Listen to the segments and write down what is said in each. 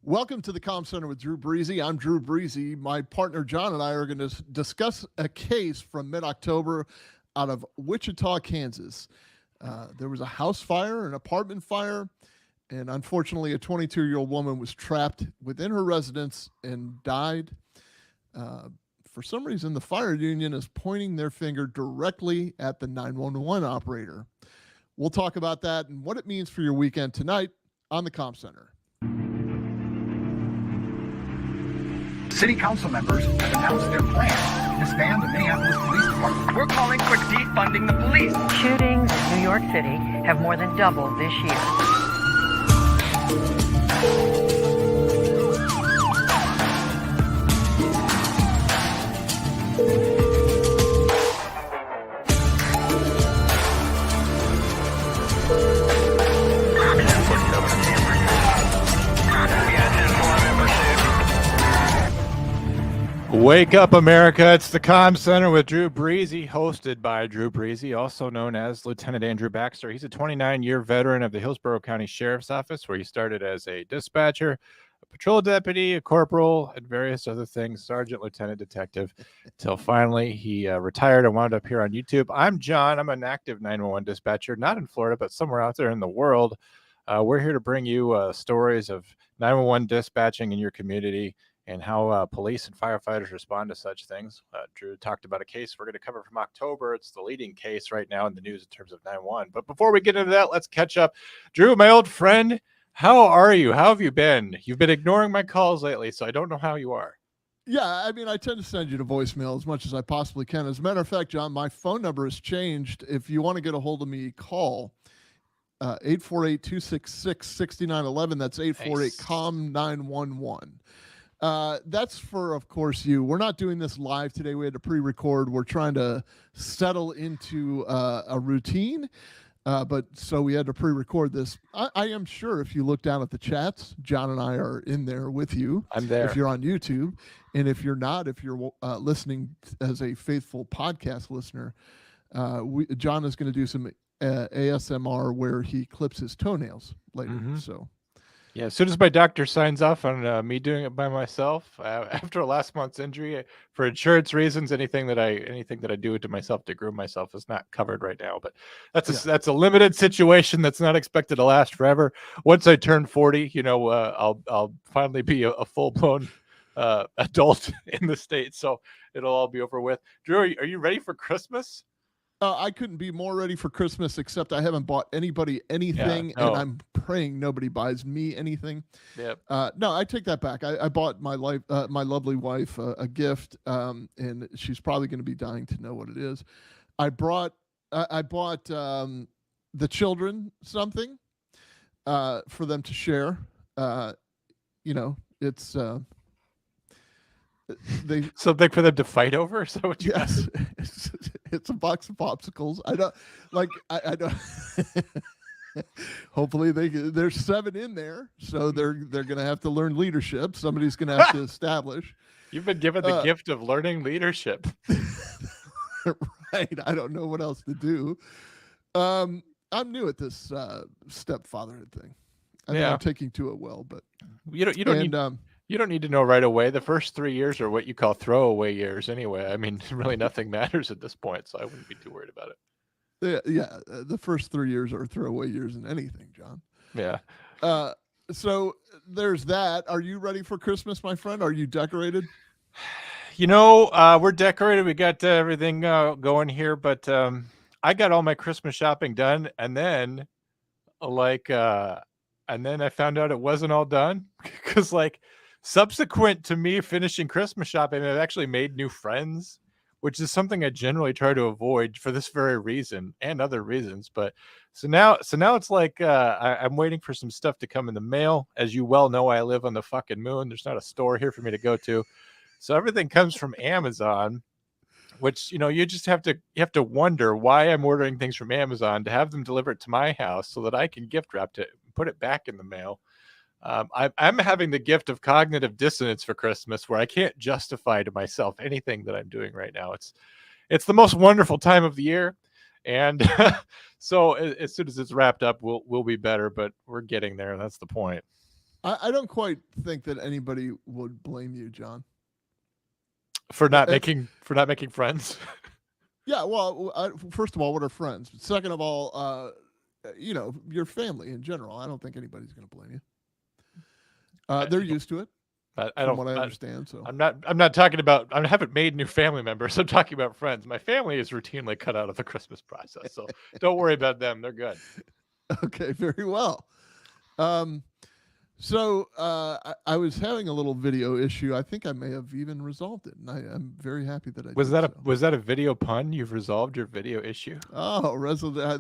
Welcome to the Comm Center with Drew Breezy. I'm Drew Breezy. My partner John and I are going to discuss a case from mid-October out of Wichita, Kansas. There was a house fire, an apartment fire, and unfortunately a 22-year-old woman was trapped within her residence and died. For some reason, the fire union is pointing their finger directly at the 911 operator. We'll talk about that and what it means for your weekend tonight on the Comm Center. City council members have announced their plan to disband the Minneapolis Police Department. We're calling for defunding the police. Shootings in New York City have more than doubled this year. Wake up, America. It's the Comm Center with Drew Breezy, hosted by Drew Breezy, also known as Lieutenant Andrew Baxter. He's a 29-year veteran of the Hillsborough County Sheriff's Office, where he started as a dispatcher, a patrol deputy, a corporal, and various other things, sergeant, lieutenant, detective, until finally he retired and wound up here on YouTube. I'm John. I'm an active 911 dispatcher, not in Florida, but somewhere out there in the world. We're here to bring you stories of 911 dispatching in your community and how police and firefighters respond to such things. Drew talked about a case we're going to cover from October. It's the leading case right now in the news in terms of 911. But before we get into that, let's catch up. Drew, my old friend, how are you? How have you been? You've been ignoring my calls lately, so I don't know how you are. Yeah, I mean, I tend to send you to voicemail as much as I possibly can. As a matter of fact, John, my phone number has changed. If you want to get a hold of me, call 848-266-6911. That's 848-COMM-911. That's for, of course, you. We're not doing this live today. We had to pre-record. We're trying to settle into a routine, but so we had to pre-record this. I am sure if you look down at the chats, John and I are in there with you. I'm there. If you're on YouTube, and if you're not, if you're listening as a faithful podcast listener, John is going to do some ASMR where he clips his toenails later. Mm-hmm. So. Yeah, as soon as my doctor signs off on me doing it by myself, after last month's injury, for insurance reasons, anything that I do to myself to groom myself is not covered right now. But that's a limited situation that's not expected to last forever. Once I turn 40, I'll finally be a full blown adult in the state, so it'll all be over with. Drew, are you ready for Christmas? I couldn't be more ready for Christmas, except I haven't bought anybody anything, and I'm praying nobody buys me anything. Yep. No, I take that back. I bought my lovely wife a gift, and she's probably going to be dying to know what it is. I bought the children something for them to share. It's something for them to fight over. Is that what you yes. It's a box of popsicles. I don't. Hopefully there's 7 in there, so they're going to have to learn leadership. Somebody's going to have to establish. You've been given the gift of learning leadership. Right. I don't know what else to do. I'm new at this stepfatherhood thing. I think I'm taking to it well, but you don't need to know right away. The first 3 years are what you call throwaway years anyway. I mean, really nothing matters at this point, so I wouldn't be too worried about it. Yeah. The first 3 years are throwaway years in anything, John. Yeah. So there's that. Are you ready for Christmas, my friend? Are you decorated? We're decorated. We got everything going here, but I got all my Christmas shopping done, and then I found out it wasn't all done because subsequent to me finishing Christmas shopping, I've actually made new friends, which is something I generally try to avoid for this very reason and other reasons. But so now it's like I'm waiting for some stuff to come in the mail. As you well know, I live on the fucking moon. There's not a store here for me to go to, so everything comes from Amazon. Which you just have to wonder why I'm ordering things from Amazon to have them delivered to my house so that I can gift wrap it, put it back in the mail. I'm having the gift of cognitive dissonance for Christmas, where I can't justify to myself anything that I'm doing right now. It's the most wonderful time of the year, and so as soon as it's wrapped up, we'll be better. But we're getting there. That's the point. I don't quite think that anybody would blame you, John. For not making friends. Yeah, well, first of all, what are friends? Second of all, your family in general. I don't think anybody's going to blame you. They're used to it, from what I understand. So I'm not talking about. I haven't made new family members. I'm talking about friends. My family is routinely cut out of the Christmas process, so don't worry about them. They're good. Okay, very well. So I was having a little video issue. I think I may have even resolved it, and I'm very happy that I Was did that so. was that a video pun? You've resolved your video issue. Oh,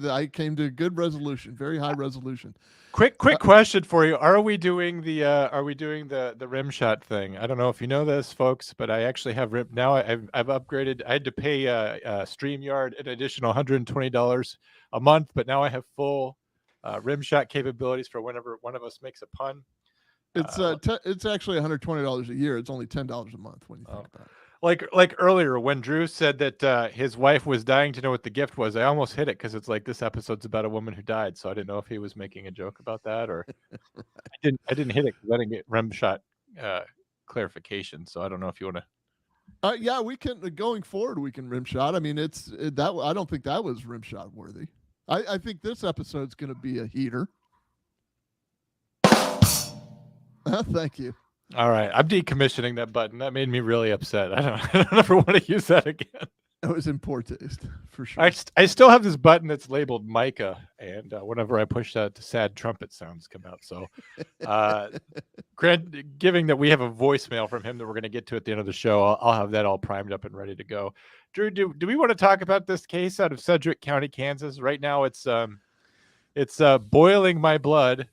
I came to a good resolution, very high resolution. Quick question for you: Are we doing the rim shot thing? I don't know if you know this, folks, but I actually have rim now. I've upgraded. I had to pay StreamYard an additional $120 a month, but now I have full rim shot capabilities for whenever one of us makes a pun. It's actually $120 a year. It's only $10 a month when you think about it. Like earlier when Drew said that his wife was dying to know what the gift was, I almost hit it because it's like this episode's about a woman who died, so I didn't know if he was making a joke about that or I didn't hit it because I didn't get rim shot clarification, so I don't know if you want to. Yeah, we can going forward. We can rim shot. I mean, I don't think that was rim shot worthy. I think this episode's going to be a heater. Thank you. All right, I'm decommissioning that button. That made me really upset. I don't ever want to use that again. It was in poor taste, for sure. I still have this button that's labeled Micah, and whenever I push that, the sad trumpet sounds come out. So, given that we have a voicemail from him that we're going to get to at the end of the show, I'll have that all primed up and ready to go. Drew, do we want to talk about this case out of Sedgwick County, Kansas? Right now, it's boiling my blood.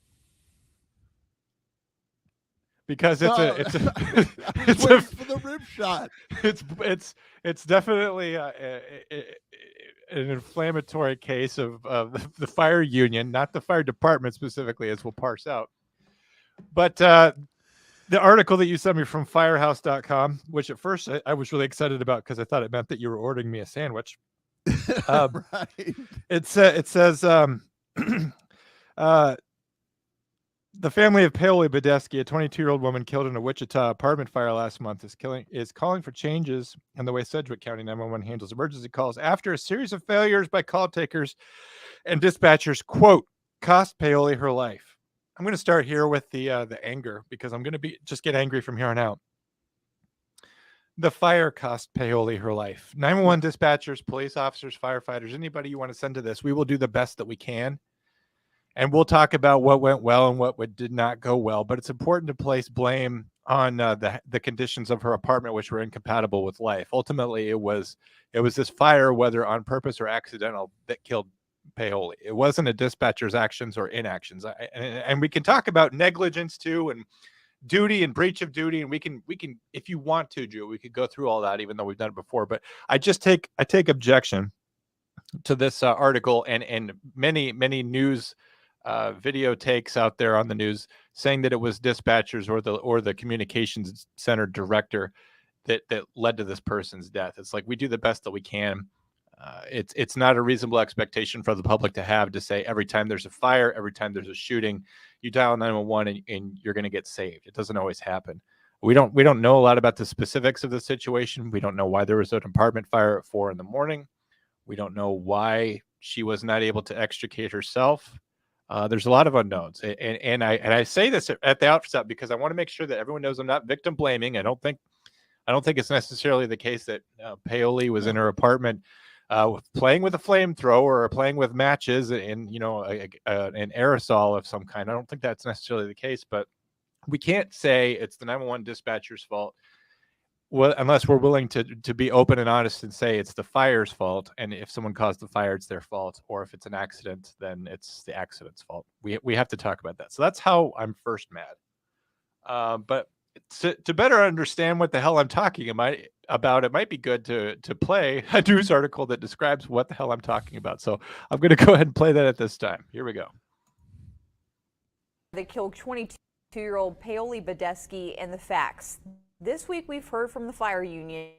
Because it's for the rim shot. It's definitely an inflammatory case of the fire union, not the fire department specifically, as we'll parse out. But the article that you sent me from firehouse.com, which at first I was really excited about because I thought it meant that you were ordering me a sandwich. Right. It says the family of Paoli Badesky, a 22-year-old woman killed in a Wichita apartment fire last month, is calling for changes in the way Sedgwick County 911 handles emergency calls after a series of failures by call takers and dispatchers, quote, cost Paoli her life. I'm going to start here with the anger because I'm going to just get angry from here on out. The fire cost Paoli her life. 911 dispatchers, police officers, firefighters, anybody you want to send to this, we will do the best that we can. And we'll talk about what went well and what did not go well. But it's important to place blame on the conditions of her apartment, which were incompatible with life. Ultimately, it was this fire, whether on purpose or accidental, that killed Paoli. It wasn't a dispatcher's actions or inactions. And we can talk about negligence too, and duty and breach of duty. And we can, if you want to, Drew, we could go through all that, even though we've done it before. But I take objection to this article and many news video takes out there on the news saying that it was dispatchers or the communications center director that led to this person's death. It's like we do the best that we can. It's not a reasonable expectation for the public to have to say every time there's a fire, every time there's a shooting, you dial 911 and you're going to get saved. It doesn't always happen. We don't know a lot about the specifics of the situation. We don't know why there was an apartment fire at 4 a.m. We don't know why she was not able to extricate herself. There's a lot of unknowns, and I say this at the outset because I want to make sure that everyone knows I'm not victim blaming. I don't think it's necessarily the case that Paoli was in her apartment playing with a flamethrower or playing with matches and an aerosol of some kind. I don't think that's necessarily the case, but we can't say it's the 911 dispatcher's fault. Well, unless we're willing to be open and honest and say it's the fire's fault, and if someone caused the fire, it's their fault, or if it's an accident, then it's the accident's fault. We have to talk about that. So that's how I'm first mad. But to better understand what the hell I'm talking about, it might be good to play a news article that describes what the hell I'm talking about. So I'm going to go ahead and play that at this time. Here we go. They killed 22-year-old Paoli Badesky and the facts. This week, we've heard from the fire union,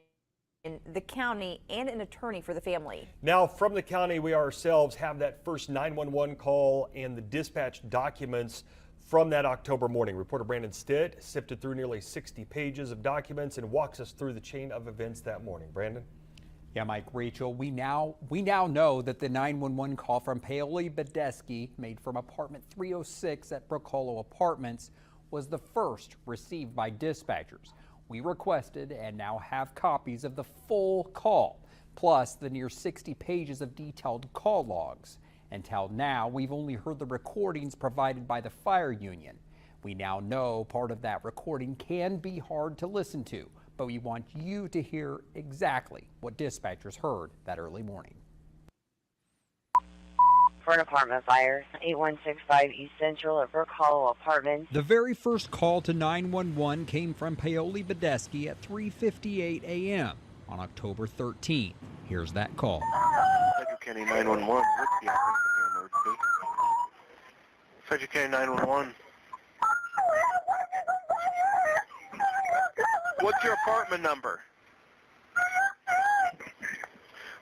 the county, and an attorney for the family. Now, from the county, we ourselves have that first 911 call and the dispatch documents from that October morning. Reporter Brandon Stitt sifted through nearly 60 pages of documents and walks us through the chain of events that morning. Brandon? Yeah, Mike, Rachel, we now know that the 911 call from Paoli Badesky, made from apartment 306 at Brook Hollow Apartments, was the first received by dispatchers. We requested and now have copies of the full call, plus the near 60 pages of detailed call logs. Until now, we've only heard the recordings provided by the fire union. We now know part of that recording can be hard to listen to, but we want you to hear exactly what dispatchers heard that early morning. For an apartment fire, 8165 East Central at Brook Hollow Apartments. The very first call to 911 came from Paoli Badesky at 3:58 a.m. on October 13th. Here's that call. Frederick County 911, what's the emergency? Frederick County 911. What's your apartment number?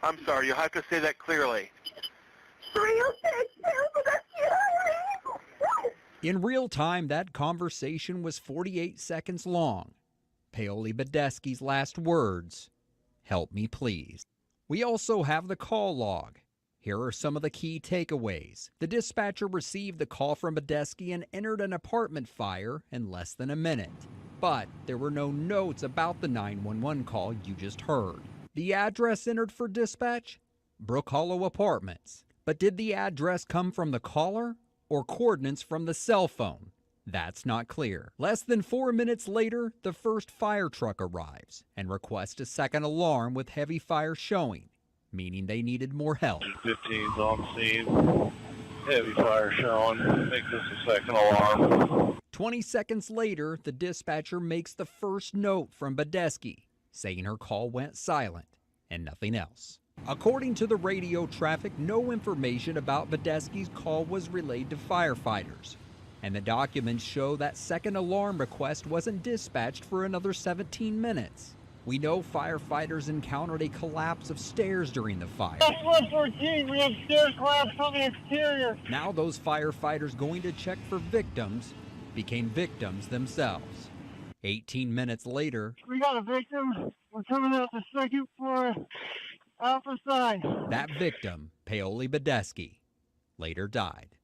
I'm sorry, you'll have to say that clearly. 306. In real time, that conversation was 48 seconds long. Paoli Badesky's last words, "Help me, please." We also have the call log. Here are some of the key takeaways. The dispatcher received the call from Badesky and entered an apartment fire in less than a minute. But there were no notes about the 911 call you just heard. The address entered for dispatch? Brook Hollow Apartments. But did the address come from the caller or coordinates from the cell phone? That's not clear. Less than 4 minutes later, the first fire truck arrives and requests a second alarm with heavy fire showing, meaning they needed more help. 15's on scene. Heavy fire showing. Make this a second alarm. 20 seconds later, the dispatcher makes the first note from Badesky, saying her call went silent and nothing else. According to the radio traffic, no information about Badesky's call was relayed to firefighters. And the documents show that second alarm request wasn't dispatched for another 17 minutes. We know firefighters encountered a collapse of stairs during the fire. That's 114, we have stair collapse on the exterior. Now those firefighters going to check for victims became victims themselves. 18 minutes later, We got a victim. We're coming out the second floor, alpha side. that victim, Paoli Badesky, later died.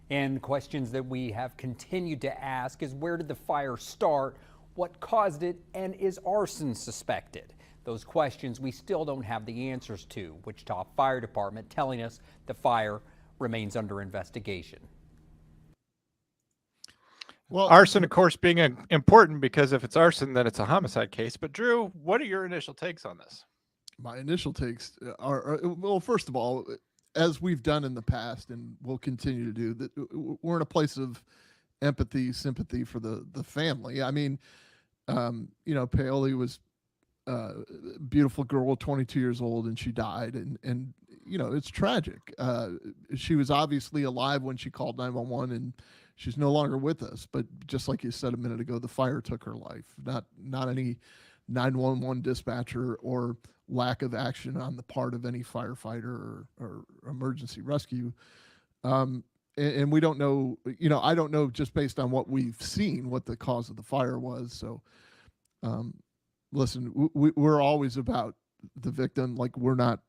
And questions that we have continued to ask is, where did the fire start? What caused it? And is arson suspected? Those questions we still don't have the answers to. Wichita Fire Department telling us the fire remains under investigation. Well, Arson, of course, being important because if it's arson, then it's a homicide case. But Drew, what are your initial takes on this? my initial takes are well, first of all, as we've done in the past and will continue to do, that we're in a place of empathy, sympathy for the family. I mean, Paoli was a beautiful girl, 22 years old, and she died, and it's tragic. She was obviously alive when she called 911, and she's no longer with us. But just like you said a minute ago, the fire took her life. Not any 911 dispatcher or lack of action on the part of any firefighter or emergency rescue. And we don't know, I don't know, just based on what we've seen, what the cause of the fire was. So, listen, we're always about the victim. Like, we're not,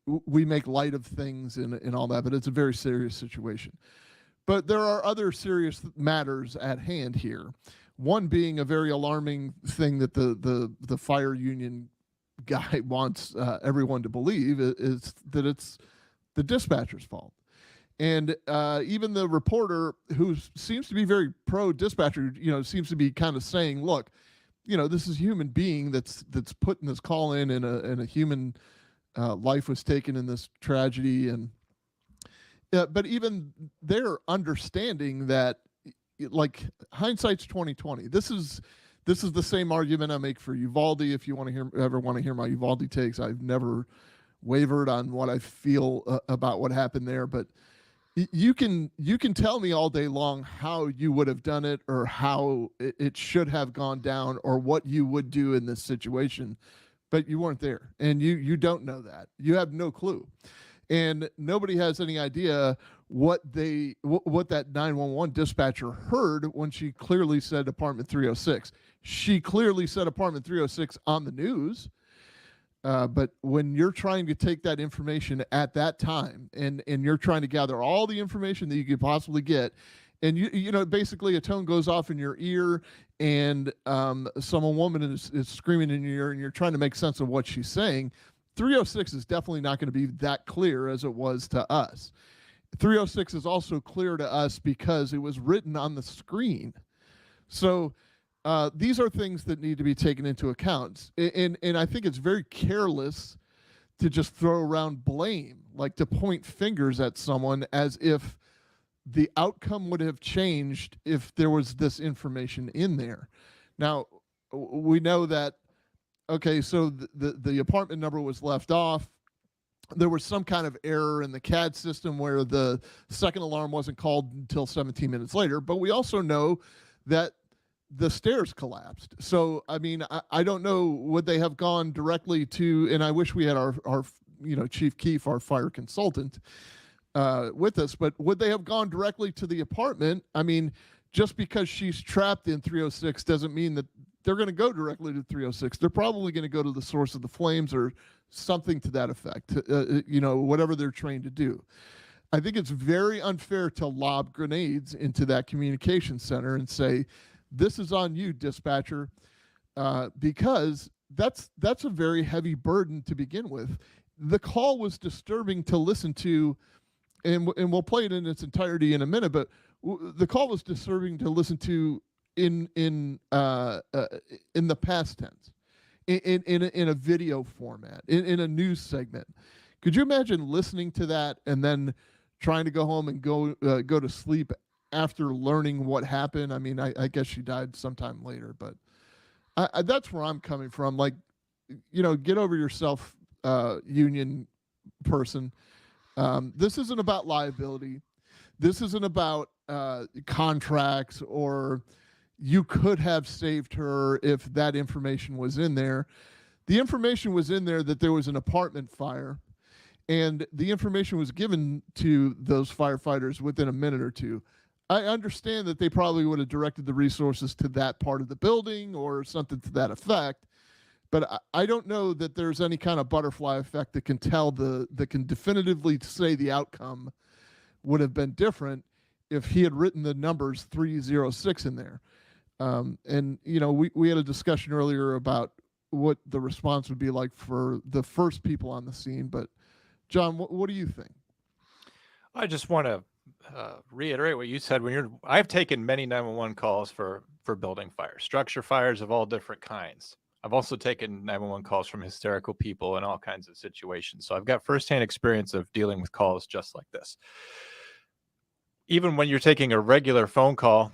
we make light of things and all that, but it's a very serious situation. But there are other serious matters at hand here. One being a very alarming thing that the fire union guy wants everyone to believe is that it's the dispatcher's fault. And even the reporter, who seems to be very pro-dispatcher, seems to be kind of saying, look, this is a human being that's putting this call in, and a human life was taken in this tragedy. And but even they're understanding that, like, hindsight's 2020. This is the same argument I make for Uvalde. If you ever want to hear my Uvalde takes, I've never wavered on what I feel about what happened there. But you can tell me all day long how you would have done it, or how it should have gone down, or what you would do in this situation, but you weren't there, and you don't know that. You have no clue, and nobody has any idea what that 911 dispatcher heard when she clearly said apartment 306. She clearly said apartment 306 on the news. But when you're trying to take that information at that time and you're trying to gather all the information that you could possibly get, and you know, basically a tone goes off in your ear and some woman is screaming in your ear and you're trying to make sense of what she's saying, 306 is definitely not going to be that clear as it was to us. 306 is also clear to us because it was written on the screen. So these are things that need to be taken into account. And I think it's very careless to just throw around blame, like to point fingers at someone as if the outcome would have changed if there was this information in there. Now, we know that, okay, so the apartment number was left off. There was some kind of error in the CAD system where the second alarm wasn't called until 17 minutes later, but we also know that the stairs collapsed. So, I mean, I don't know, would they have gone directly to, and I wish we had our you know, Chief Keefe, our fire consultant, with us, but would they have gone directly to the apartment? I mean, just because she's trapped in 306 doesn't mean that they're going to go directly to 306. They're probably going to go to the source of the flames or something to that effect, you know, whatever they're trained to do. I think it's very unfair to lob grenades into that communication center and say, this is on you, dispatcher, because that's a very heavy burden to begin with. The call was disturbing to listen to, and we'll play it in its entirety in a minute, but the call was disturbing to listen to in the past tense, in a video format, in a news segment. Could you imagine listening to that and then trying to go home and go to sleep after learning what happened? I mean, I guess she died sometime later, but that's where I'm coming from. Like, you know, get over yourself, union person. This isn't about liability. This isn't about contracts or you could have saved her if that information was in there. The information was in there that there was an apartment fire, and the information was given to those firefighters within a minute or two. I understand that they probably would have directed the resources to that part of the building or something to that effect, but I don't know that there's any kind of butterfly effect that can that can definitively say the outcome would have been different if he had written the numbers 306 in there. And, you know, we had a discussion earlier about what the response would be like for the first people on the scene. But, John, what do you think? I just want to reiterate what you said. I've taken many 911 calls for building fires, structure fires of all different kinds. I've also taken 911 calls from hysterical people in all kinds of situations. So I've got firsthand experience of dealing with calls just like this. Even when you're taking a regular phone call,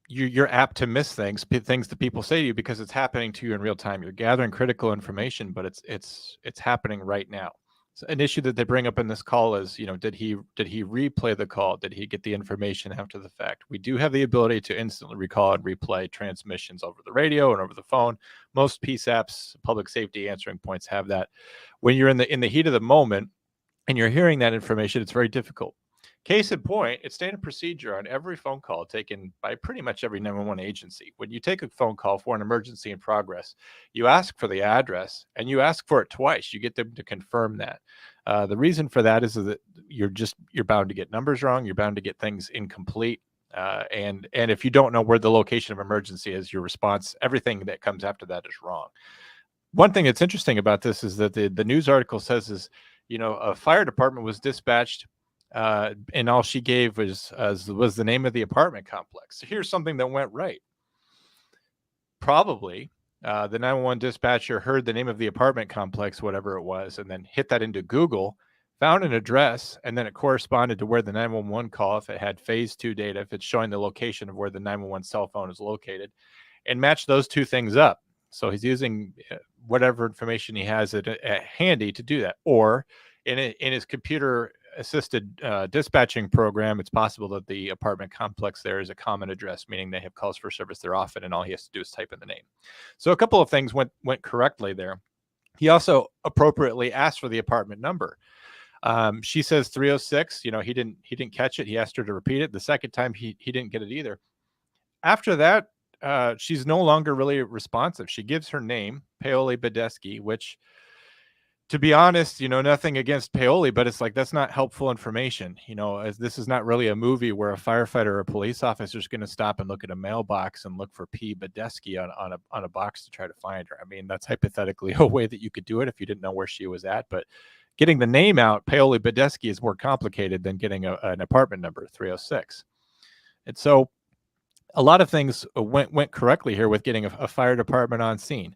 you're apt to miss things that people say to you because it's happening to you in real time. You're gathering critical information, but it's happening right now. So an issue that they bring up in this call is, you know, did he replay the call? Did he get the information after the fact? We do have the ability to instantly recall and replay transmissions over the radio and over the phone. Most PSAPs, public safety answering points, have that. When you're in the heat of the moment and you're hearing that information, it's very difficult. Case in point, it's standard procedure on every phone call taken by pretty much every 911 agency. When you take a phone call for an emergency in progress, you ask for the address and you ask for it twice. You get them to confirm that. The reason for that is that you're bound to get numbers wrong. You're bound to get things incomplete. And if you don't know where the location of emergency is, your response, everything that comes after that is wrong. One thing that's interesting about this is that the news article says is, you know, a fire department was dispatched and all she gave was the name of the apartment complex. So here's something that went right. Probably the 911 dispatcher heard the name of the apartment complex, whatever it was, and then hit that into Google, found an address, and then it corresponded to where the 911 call, if it had phase 2 data, if it's showing the location of where the 911 cell phone is located, and matched those two things up. So he's using whatever information he has at handy to do that. Or in his computer assisted dispatching program, it's possible that the apartment complex there is a common address, meaning they have calls for service there often, and all he has to do is type in the name. So a couple of things went correctly there. He also appropriately asked for the apartment number. She says 306. He didn't catch it. He asked her to repeat it. The second time he didn't get it either. After that, she's no longer really responsive. She gives her name, Paoli Badesky, which, to be honest, nothing against Paoli, but it's like, that's not helpful information. As this is not really a movie where a firefighter or a police officer is going to stop and look at a mailbox and look for P. Badesky on a box to try to find her. I mean, that's hypothetically a way that you could do it if you didn't know where she was at, but getting the name out, Paoli Badesky, is more complicated than getting an apartment number, 306. And so a lot of things went correctly here with getting a fire department on scene.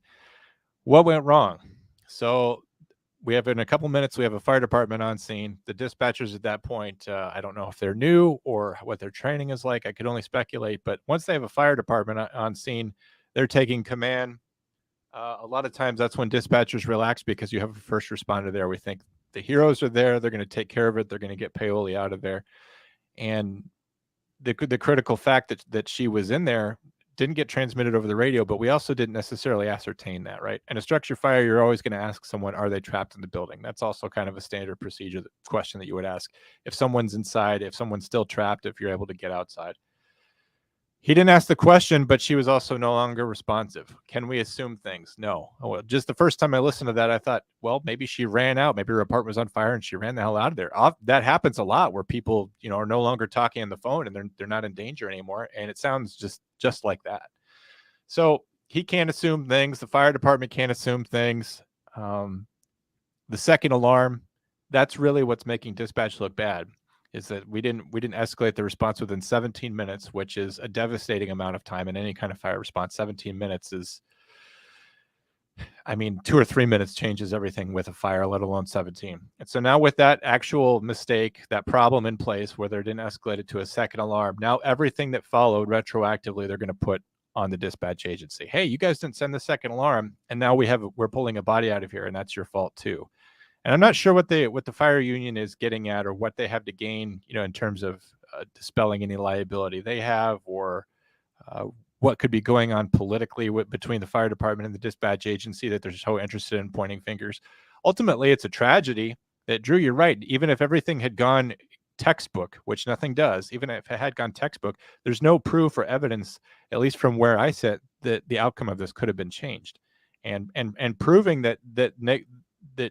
What went wrong? So we have, in a couple minutes, we have a fire department on scene. The dispatchers at that point, I don't know if they're new or what their training is like. I could only speculate. But once they have a fire department on scene, they're taking command. A lot of times that's when dispatchers relax, because you have a first responder there. We think the heroes are there. They're going to take care of it. They're going to get Paoli out of there. And the critical fact that she was in there didn't get transmitted over the radio, but we also didn't necessarily ascertain that, right? In a structure fire, you're always going to ask someone, are they trapped in the building? That's also kind of a standard procedure question that you would ask. If someone's inside, if someone's still trapped, if you're able to get outside. He didn't ask the question, but she was also no longer responsive. Can we assume things? No. Well, just the first time I listened to that, I thought, well, maybe she ran out. Maybe her apartment was on fire and she ran the hell out of there. That happens a lot, where people, are no longer talking on the phone and they're not in danger anymore. And it sounds just like that. So he can't assume things. The fire department can't assume things. The second alarm, that's really what's making dispatch look bad. Is that we didn't escalate the response within 17 minutes, which is a devastating amount of time in any kind of fire response. 17 minutes is, 2 or 3 minutes changes everything with a fire, let alone 17. And so now with that actual mistake, that problem in place where they didn't escalate it to a second alarm, now everything that followed retroactively, they're going to put on the dispatch agency. Hey, you guys didn't send the second alarm, and now we're pulling a body out of here, and that's your fault too. And I'm not sure what the fire union is getting at, or what they have to gain, in terms of dispelling any liability they have, or what could be going on politically between the fire department and the dispatch agency that they're so interested in pointing fingers. Ultimately, it's a tragedy that, Drew, you're right. Even if everything had gone textbook, which nothing does, even if it had gone textbook, there's no proof or evidence, at least from where I sit, that the outcome of this could have been changed. And proving that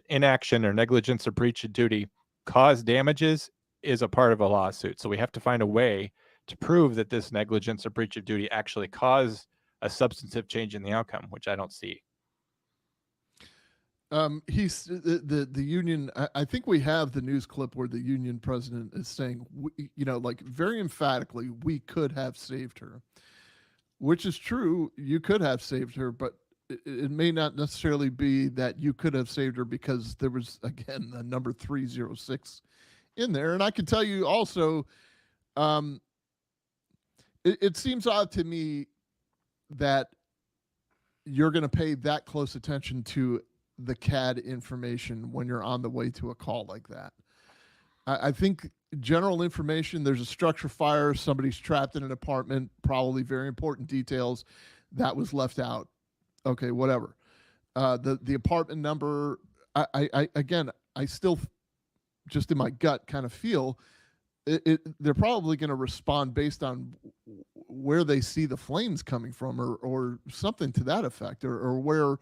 inaction or negligence or breach of duty caused damages is a part of a lawsuit. So we have to find a way to prove that this negligence or breach of duty actually caused a substantive change in the outcome, which I don't see. He's the union. I think we have the news clip where the union president is saying, like very emphatically, we could have saved her, which is true. You could have saved her, but it may not necessarily be that you could have saved her, because there was, again, the number 306 in there. And I can tell you also, it seems odd to me that you're going to pay that close attention to the CAD information when you're on the way to a call like that. I think general information, there's a structure fire, somebody's trapped in an apartment, probably very important details, that was left out. Okay, whatever. The apartment number, I still, just in my gut, kind of feel they're probably going to respond based on where they see the flames coming from, or something to that effect, or where,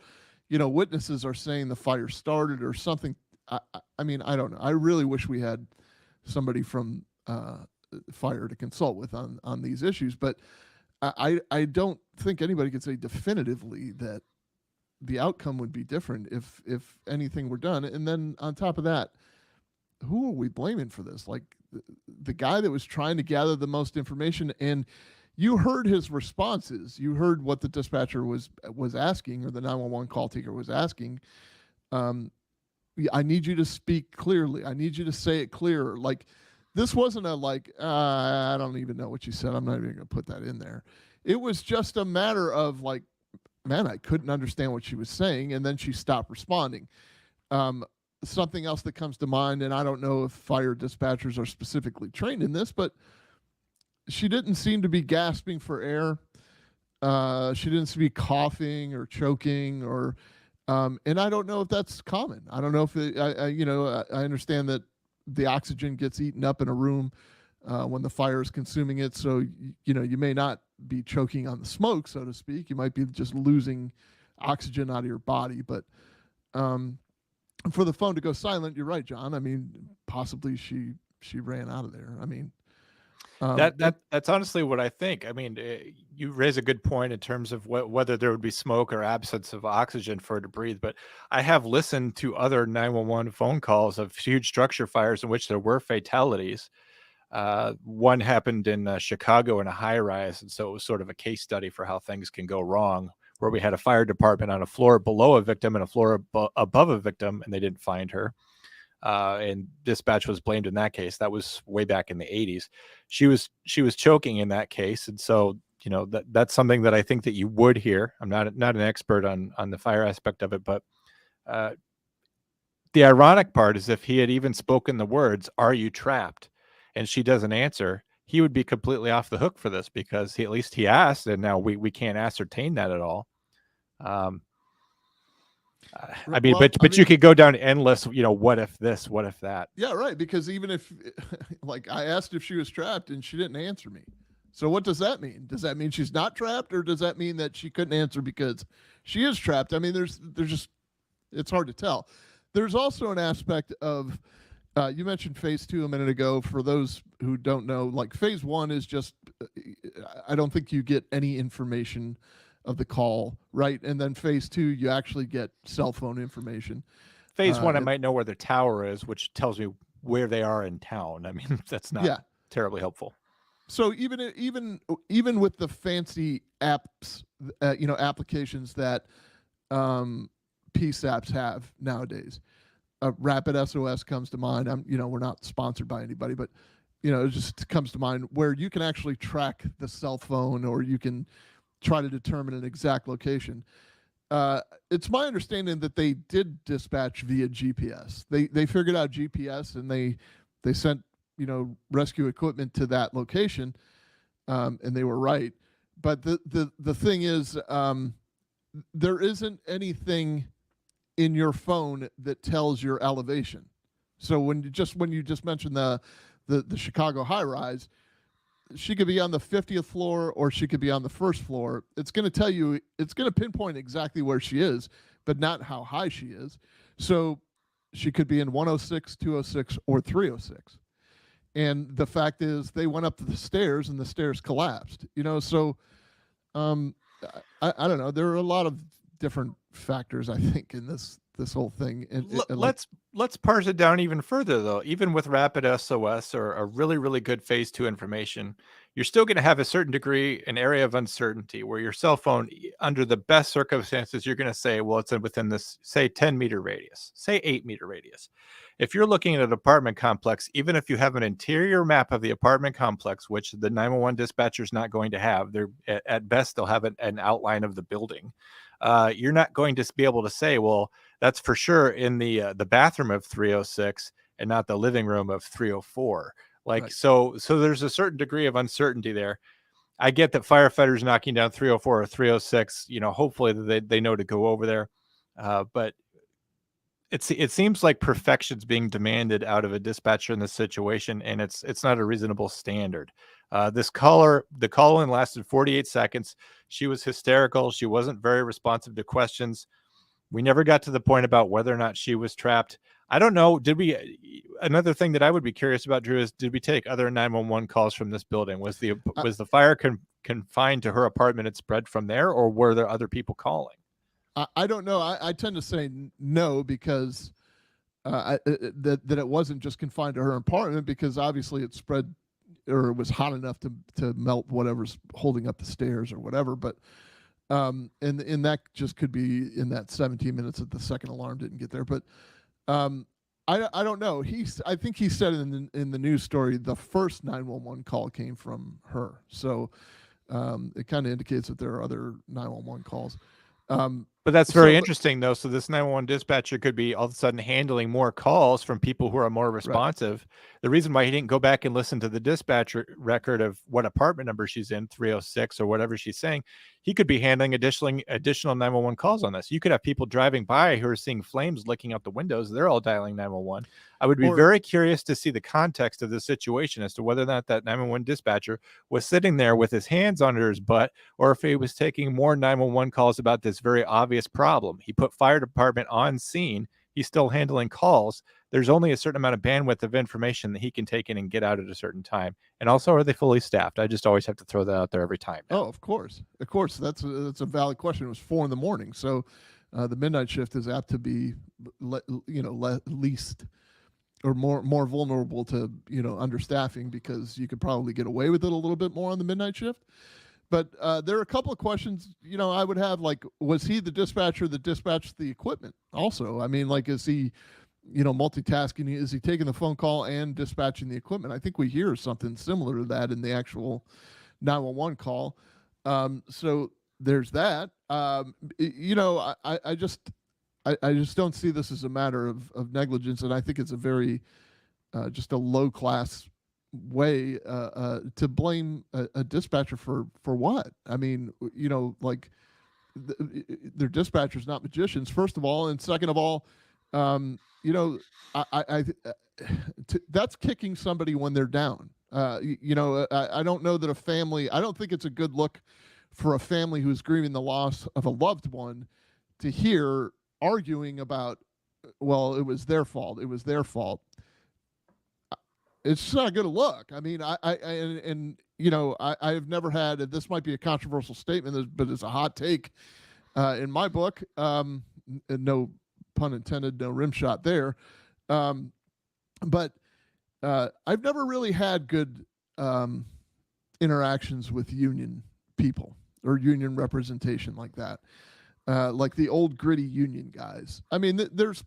witnesses are saying the fire started or something. I don't know. I really wish we had somebody from fire to consult with on these issues, but I don't think anybody could say definitively that the outcome would be different if anything were done. And then on top of that, who are we blaming for this? Like the guy that was trying to gather the most information, and you heard his responses. You heard what the dispatcher was asking, or the 911 call taker was asking. I need you to speak clearly. I need you to say it clearer. Like, this wasn't a I don't even know what you said, I'm not even going to put that in there. It was just a matter of like, man, I couldn't understand what she was saying, and then she stopped responding. Something else that comes to mind, and I don't know if fire dispatchers are specifically trained in this, but she didn't seem to be gasping for air. She didn't seem to be coughing or choking, or and I don't know if that's common. I don't know if I understand that the oxygen gets eaten up in a room when the fire is consuming it. So, you may not be choking on the smoke, so to speak. You might be just losing oxygen out of your body. But for the phone to go silent, you're right, John. I mean, possibly she ran out of there. I mean, that's honestly what I think. I mean, you raise a good point in terms of whether there would be smoke or absence of oxygen for her to breathe. But I have listened to other 911 phone calls of huge structure fires in which there were fatalities. One happened in Chicago in a high rise, and so it was sort of a case study for how things can go wrong, where we had a fire department on a floor below a victim and a floor above a victim, and they didn't find her. And dispatch was blamed in that case. That was way back in the 80s. She was choking in that case, and so that's something that I think that you would hear. I'm not an expert on the fire aspect of it, but the ironic part is if he had even spoken the words, "Are you trapped?" and she doesn't answer, he would be completely off the hook for this, because at least he asked, and now we can't ascertain that at all. I mean, but you could go down endless, what if this, what if that? Yeah, right. Because even if, like, I asked if she was trapped and she didn't answer me. So what does that mean? Does that mean she's not trapped, or does that mean that she couldn't answer because she is trapped? I mean, there's just, it's hard to tell. There's also an aspect of, you mentioned phase 2 a minute ago. For those who don't know, like, phase 1 is just, I don't think you get any information of the call, right? And then phase 2, you actually get cell phone information. Phase 1, I might know where the tower is, which tells me where they are in town. I mean, that's not terribly helpful. So even with the fancy apps, applications that PSAPs have nowadays, Rapid SOS comes to mind. We're not sponsored by anybody, but it just comes to mind, where you can actually track the cell phone, or you can try to determine an exact location. It's my understanding that they did dispatch via GPS. They figured out GPS, and they sent rescue equipment to that location, and they were right. But the thing is, there isn't anything in your phone that tells your elevation. So when you just mentioned the Chicago high rise, she could be on the 50th floor or she could be on the first floor. It's going to tell you, it's going to pinpoint exactly where she is, but not how high she is. So she could be in 106, 206, or 306. And the fact is, they went up to the stairs and the stairs collapsed. So I don't know. There are a lot of different factors, I think, in this whole thing. And let's parse it down even further, though. Even with Rapid SOS or a really, really good phase 2 information, you're still going to have a certain degree, an area of uncertainty, where your cell phone, under the best circumstances, you're going to say, well, it's within this, say, 10-meter radius, say 8-meter radius. If you're looking at an apartment complex, even if you have an interior map of the apartment complex, which the 911 dispatcher is not going to have, they're at best they'll have an outline of the building. You're not going to be able to say, well, that's for sure in the bathroom of 306 and not the living room of 304. Right. So there's a certain degree of uncertainty there. I get that firefighters knocking down 304 or 306, hopefully they know to go over there. But it seems like perfection's being demanded out of a dispatcher in this situation, and it's not a reasonable standard. The call-in lasted 48 seconds. She was hysterical. She wasn't very responsive to questions. We never got to the point about whether or not she was trapped. I don't know. Another thing that I would be curious about, Drew, is did we take other 911 calls from this building? Was the fire confined to her apartment and spread from there, or were there other people calling? I don't know. I tend to say no, because that it wasn't just confined to her apartment, because obviously it spread, or it was hot enough to melt whatever's holding up the stairs or whatever. But and that just could be in that 17 minutes that the second alarm didn't get there. But I don't know. I think he said in the news story the first 911 call came from her. So it kind of indicates that there are other 911 calls. But that's very So- interesting, though. So this 911 dispatcher could be all of a sudden handling more calls from people who are more responsive. The reason why he didn't go back and listen to the dispatcher record of what apartment number she's in, 306 or whatever she's saying, he could be handling additional 911 calls on this. You could have people driving by who are seeing flames licking out the windows. They're all dialing 911. I would be very curious to see the context of the situation as to whether or not that 911 dispatcher was sitting there with his hands under his butt, or if he was taking more 911 calls about this very obvious problem. He put fire department on scene. He's still handling calls. There's only a certain amount of bandwidth of information that he can take in and get out at a certain time. And also, are they fully staffed? I just always have to throw that out there every time. Oh, of course. That's a valid question. It was 4 a.m, so the midnight shift is apt to be, least or more vulnerable to understaffing, because you could probably get away with it a little bit more on the midnight shift. But there are a couple of questions, I would have, like, was he the dispatcher that dispatched the equipment also? I mean, like, is he, multitasking? Is he taking the phone call and dispatching the equipment? I think we hear something similar to that in the actual 911 call. So there's that. I just don't see this as a matter of negligence, and I think it's a very just a low class way to blame a dispatcher for what? I mean, like, they're dispatchers, not magicians, first of all, and second of all, that's kicking somebody when they're down. I don't know that a family. I don't think it's a good look for a family who's grieving the loss of a loved one to hear arguing about, well, it was their fault. It was their fault. It's just not a good look. I mean, I've never had, and this might be a controversial statement, but it's a hot take in my book. No pun intended, no rim shot there. But I've never really had good interactions with union people or union representation like that. Like the old gritty union guys. I mean, there's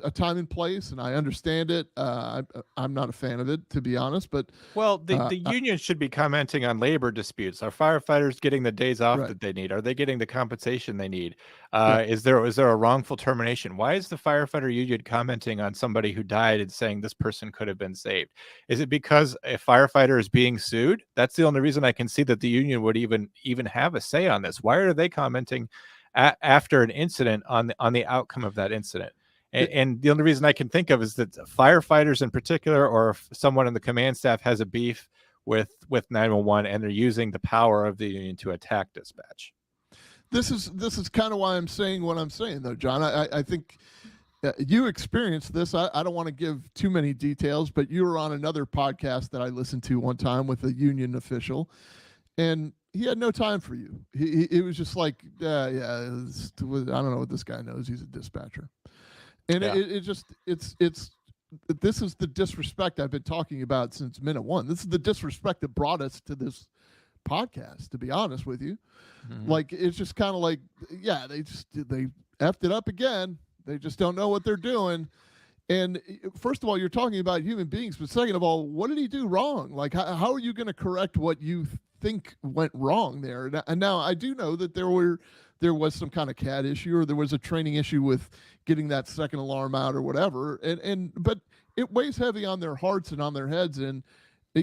a time and place, and I understand it. I'm not a fan of it, to be honest. But the union should be commenting on labor disputes. Are firefighters getting the days off that they need? Are they getting the compensation they need? Is there a wrongful termination? Why is the firefighter union commenting on somebody who died and saying this person could have been saved? Is it because a firefighter is being sued? That's the only reason I can see that the union would even have a say on this. Why are they commenting after an incident on the outcome of that incident? And the only reason I can think of is that firefighters in particular, or if someone in the command staff has a beef with 911 and they're using the power of the union to attack dispatch. This is kind of why I'm saying what I'm saying, though, John. I think you experienced this. I don't want to give too many details, but you were on another podcast that I listened to one time with a union official, and he had no time for you. It was just like, I don't know what this guy knows. He's a dispatcher. And this is the disrespect I've been talking about since minute one. This is the disrespect that brought us to this podcast, to be honest with you. Mm-hmm. Like, it's just kind of like, they effed it up again. They just don't know what they're doing. And first of all, you're talking about human beings, but second of all, what did he do wrong? Like, how are you going to correct what you think went wrong there? And now I do know that there was some kind of CAD issue, or there was a training issue with getting that second alarm out or whatever. But it weighs heavy on their hearts and on their heads. And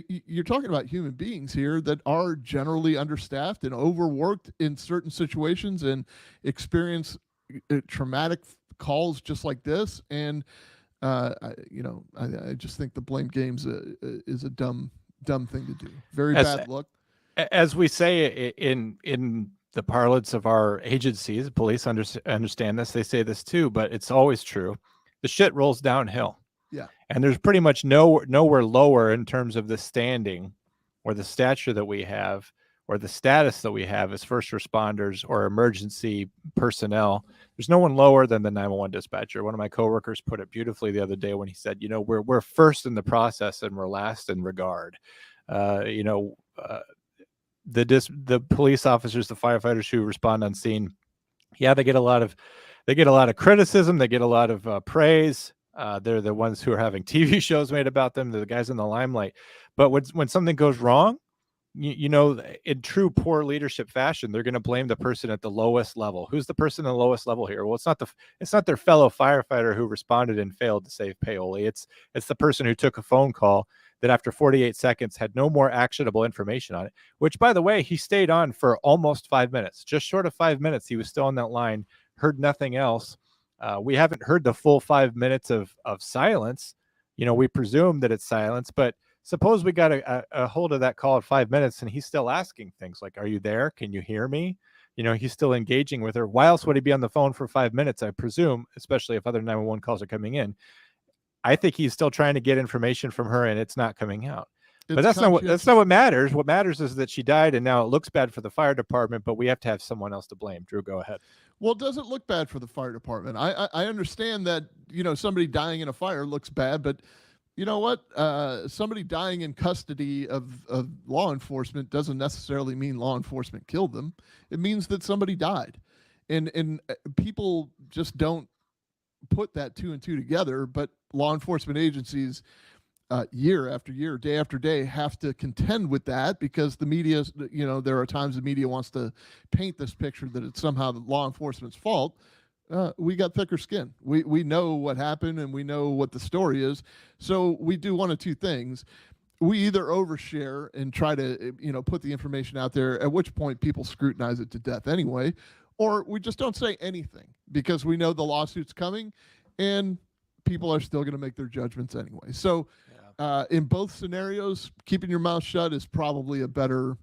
you're talking about human beings here that are generally understaffed and overworked in certain situations and experience traumatic calls just like this. And, I just think the blame games is a dumb thing to do. Very bad look. As we say in the parlance of our agencies, police understand this. They say this too, but it's always true. The shit rolls downhill. Yeah. And there's pretty much nowhere lower in terms of the standing or the stature that we have or the status that we have as first responders or emergency personnel. There's no one lower than the 911 dispatcher. One of my coworkers put it beautifully the other day when he said, we're first in the process and we're last in regard. The police officers, the firefighters who respond on scene, they get a lot of criticism. They get a lot of praise. They're the ones who are having TV shows made about them. They're the guys in the limelight. But when something goes wrong, in true poor leadership fashion, they're going to blame the person at the lowest level. Who's the person at the lowest level here? Well, it's not their fellow firefighter who responded and failed to save Paoli. It's the person who took a phone call that after 48 seconds had no more actionable information on it, which, by the way, he stayed on for almost 5 minutes, just short of 5 minutes. He was still on that line, heard nothing else. We haven't heard the full 5 minutes of silence. We presume that it's silence, but suppose we got a hold of that call at 5 minutes and he's still asking things like, are you there? Can you hear me? He's still engaging with her. Why else would he be on the phone for 5 minutes? I presume, especially if other 911 calls are coming in. I think he's still trying to get information from her and it's not coming out. But that's not what matters. What matters is that she died, and now it looks bad for the fire department, but we have to have someone else to blame. Drew, go ahead. Well, it doesn't look bad for the fire department. I understand that, somebody dying in a fire looks bad, but you know what? Somebody dying in custody of law enforcement doesn't necessarily mean law enforcement killed them. It means that somebody died. And people just don't put that two and two together, but law enforcement agencies year after year, day after day, have to contend with that because the media, there are times the media wants to paint this picture that it's somehow the law enforcement's fault. We got thicker skin. We know what happened and we know what the story is. So we do one of two things. We either overshare and try to, put the information out there, at which point people scrutinize it to death anyway, or we just don't say anything because we know the lawsuit's coming and people are still going to make their judgments anyway. So in both scenarios, keeping your mouth shut is probably a better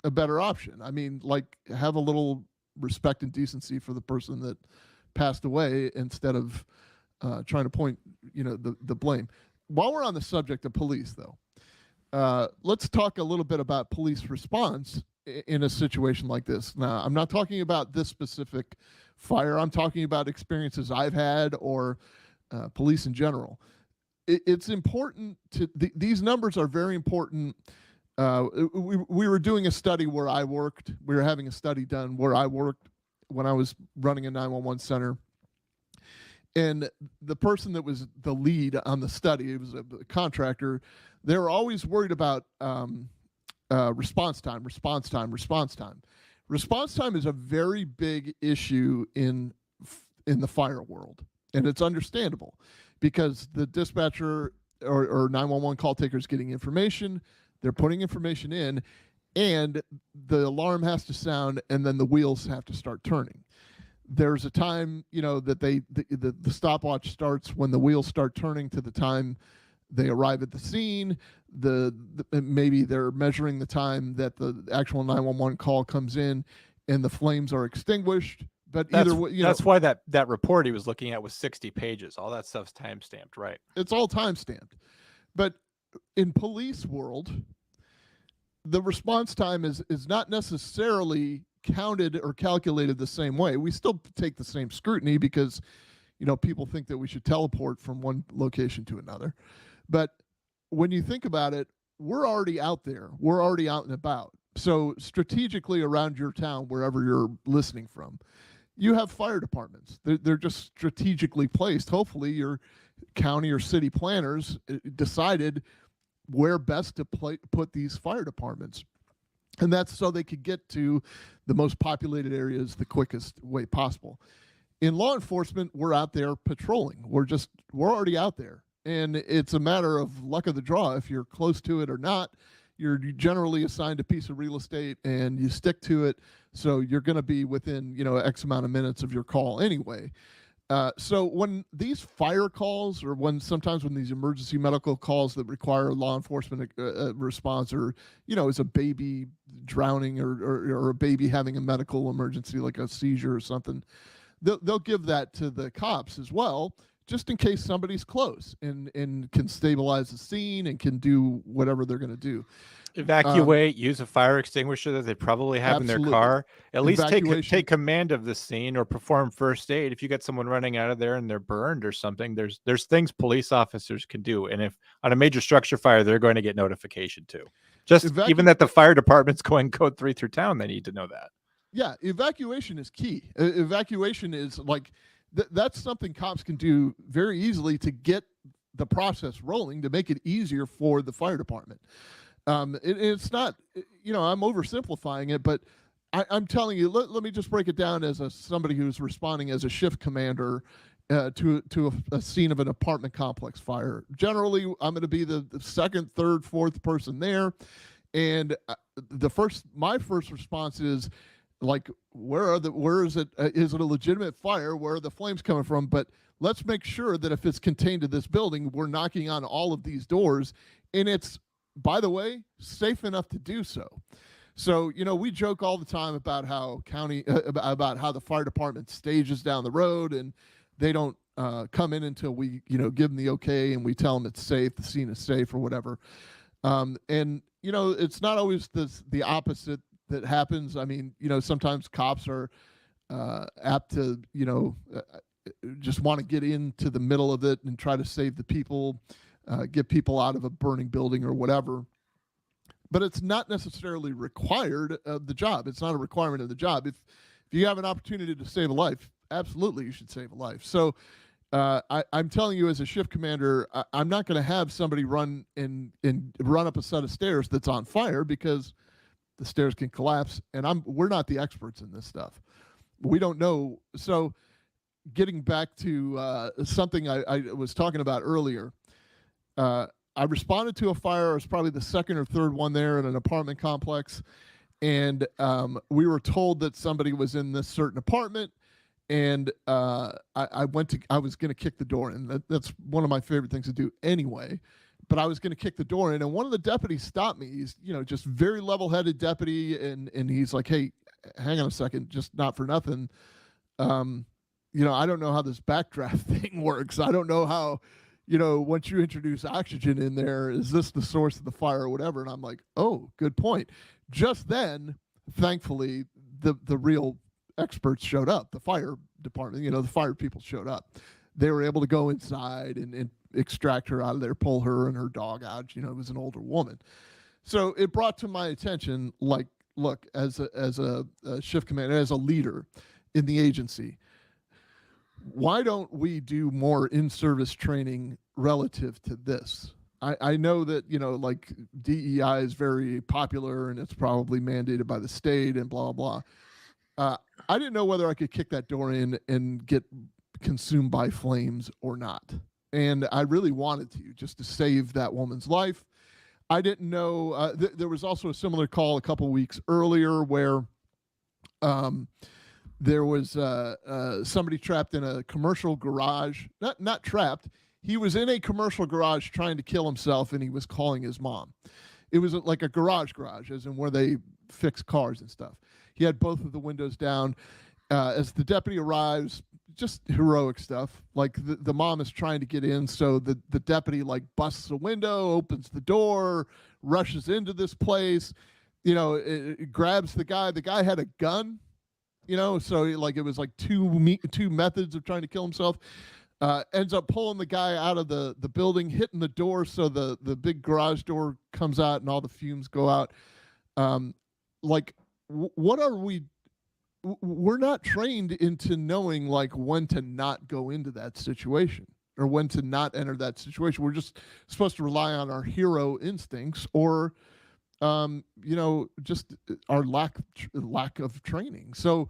option. I mean, like, have a little respect and decency for the person that passed away instead of trying to point, the blame. While we're on the subject of police, though, let's talk a little bit about police response in a situation like this. Now, I'm not talking about this specific fire. I'm talking about experiences I've had or police in general. It's important to these numbers are very important. We were doing a study where I worked. We were having a study done where I worked when I was running a 911 center. And the person that was the lead on the study, it was a contractor, they were always worried about response time. Response time is a very big issue in the fire world. And it's understandable because the dispatcher or 911 call taker is getting information, they're putting information in, and the alarm has to sound, and then the wheels have to start turning. There's a time, that the stopwatch starts when the wheels start turning to the time they arrive at the scene. Maybe they're measuring the time that the actual 911 call comes in and the flames are extinguished. But either way, that's why that report he was looking at was 60 pages. All that stuff's time-stamped, right? It's all time-stamped. But in police world, the response time is not necessarily counted or calculated the same way. We still take the same scrutiny because, people think that we should teleport from one location to another. But when you think about it, we're already out there. We're already out and about. So strategically around your town, wherever you're listening from, you have fire departments. They're just strategically placed. Hopefully your county or city planners decided where best to put these fire departments. And that's so they could get to the most populated areas the quickest way possible. In law enforcement, we're out there patrolling. We're already out there. And it's a matter of luck of the draw. If you're close to it or not, you're generally assigned a piece of real estate and you stick to it. So you're going to be within, X amount of minutes of your call anyway. So when these fire calls or sometimes when these emergency medical calls that require law enforcement response or, it's a baby drowning or a baby having a medical emergency like a seizure or something, they'll give that to the cops as well, just in case somebody's close and can stabilize the scene and can do whatever they're going to do. Evacuate, use a fire extinguisher that they probably have in their car. At least take command of the scene or perform first aid. If you get someone running out of there and they're burned or something, there's things police officers can do. And if on a major structure fire, they're going to get notification too. Even that the fire department's going code 3 through town, they need to know that. Yeah, evacuation is key. Evacuation is like that's something cops can do very easily to get the process rolling to make it easier for the fire department. It's not, I'm oversimplifying it, but I'm telling you, let me just break it down as somebody who's responding as a shift commander to a scene of an apartment complex fire. Generally, I'm going to be the second, third, fourth person there, and my first response is like, where is it? Is it a legitimate fire? Where are the flames coming from? But let's make sure that if it's contained to this building, we're knocking on all of these doors, and it's, by the way, safe enough to do so. So, we joke all the time about how about how the fire department stages down the road and they don't come in until we, give them the okay and we tell them it's safe, the scene is safe or whatever. And, it's not always the opposite that happens. I mean, sometimes cops are apt to, just want to get into the middle of it and try to save the people, get people out of a burning building or whatever. But it's not necessarily required of the job. It's not a requirement of the job. If you have an opportunity to save a life, absolutely you should save a life. So I'm telling you, as a shift commander, I'm not going to have somebody run and run up a set of stairs that's on fire, because the stairs can collapse, and we're not the experts in this stuff. We don't know. So getting back to something I was talking about earlier, I responded to a fire. I was probably the second or third one there in an apartment complex, and we were told that somebody was in this certain apartment, and I was going to kick the door in. That's one of my favorite things to do anyway, but I was going to kick the door in, and one of the deputies stopped me. He's, just very level-headed deputy, and he's like, "Hey, hang on a second, just not for nothing. I don't know how this backdraft thing works. I don't know how, once you introduce oxygen in there, is this the source of the fire or whatever?" And I'm like, "Oh, good point." Just then, thankfully, the real experts showed up. The fire department, the fire people showed up. They were able to go inside and extract her out of there, pull her and her dog out. It was an older woman. So it brought to my attention, like, look, as a shift commander, as a leader in the agency, why don't we do more in-service training relative to this? I know that, like DEI is very popular and it's probably mandated by the state and blah, blah, blah. I didn't know whether I could kick that door in and get consumed by flames or not. And I really wanted to, just to save that woman's life. I didn't know. There was also a similar call a couple weeks earlier where there was somebody trapped in a commercial garage. Not trapped. He was in a commercial garage trying to kill himself, and he was calling his mom. It was like a garage, as in where they fix cars and stuff. He had both of the windows down. As the deputy arrives, just heroic stuff. Like the mom is trying to get in, so the deputy like busts a window, opens the door, rushes into this place. It grabs the guy. The guy had a gun. So like it was like two methods of trying to kill himself. Ends up pulling the guy out of the building, hitting the door, so the big garage door comes out and all the fumes go out. What are we? We're not trained into knowing like when to not go into that situation or when to not enter that situation. We're just supposed to rely on our hero instincts or, just our lack of training. So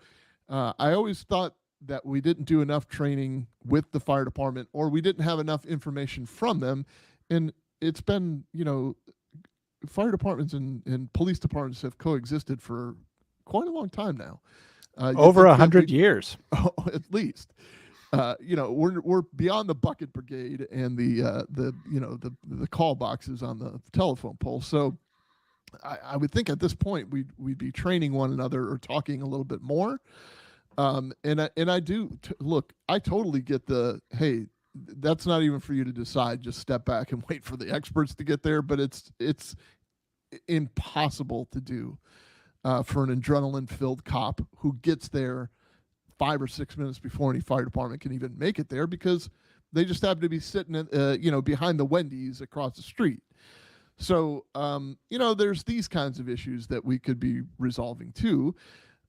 I always thought that we didn't do enough training with the fire department, or we didn't have enough information from them. And it's been, fire departments and police departments have coexisted for quite a long time now. Over 100 years, at least. We're beyond the bucket brigade and the call boxes on the telephone pole. So I would think at this point we'd be training one another or talking a little bit more. And I do look. I totally get hey, that's not even for you to decide. Just step back and wait for the experts to get there. But it's impossible to do. For an adrenaline-filled cop who gets there 5 or 6 minutes before any fire department can even make it there, because they just happen to be sitting, behind the Wendy's across the street. So, there's these kinds of issues that we could be resolving too.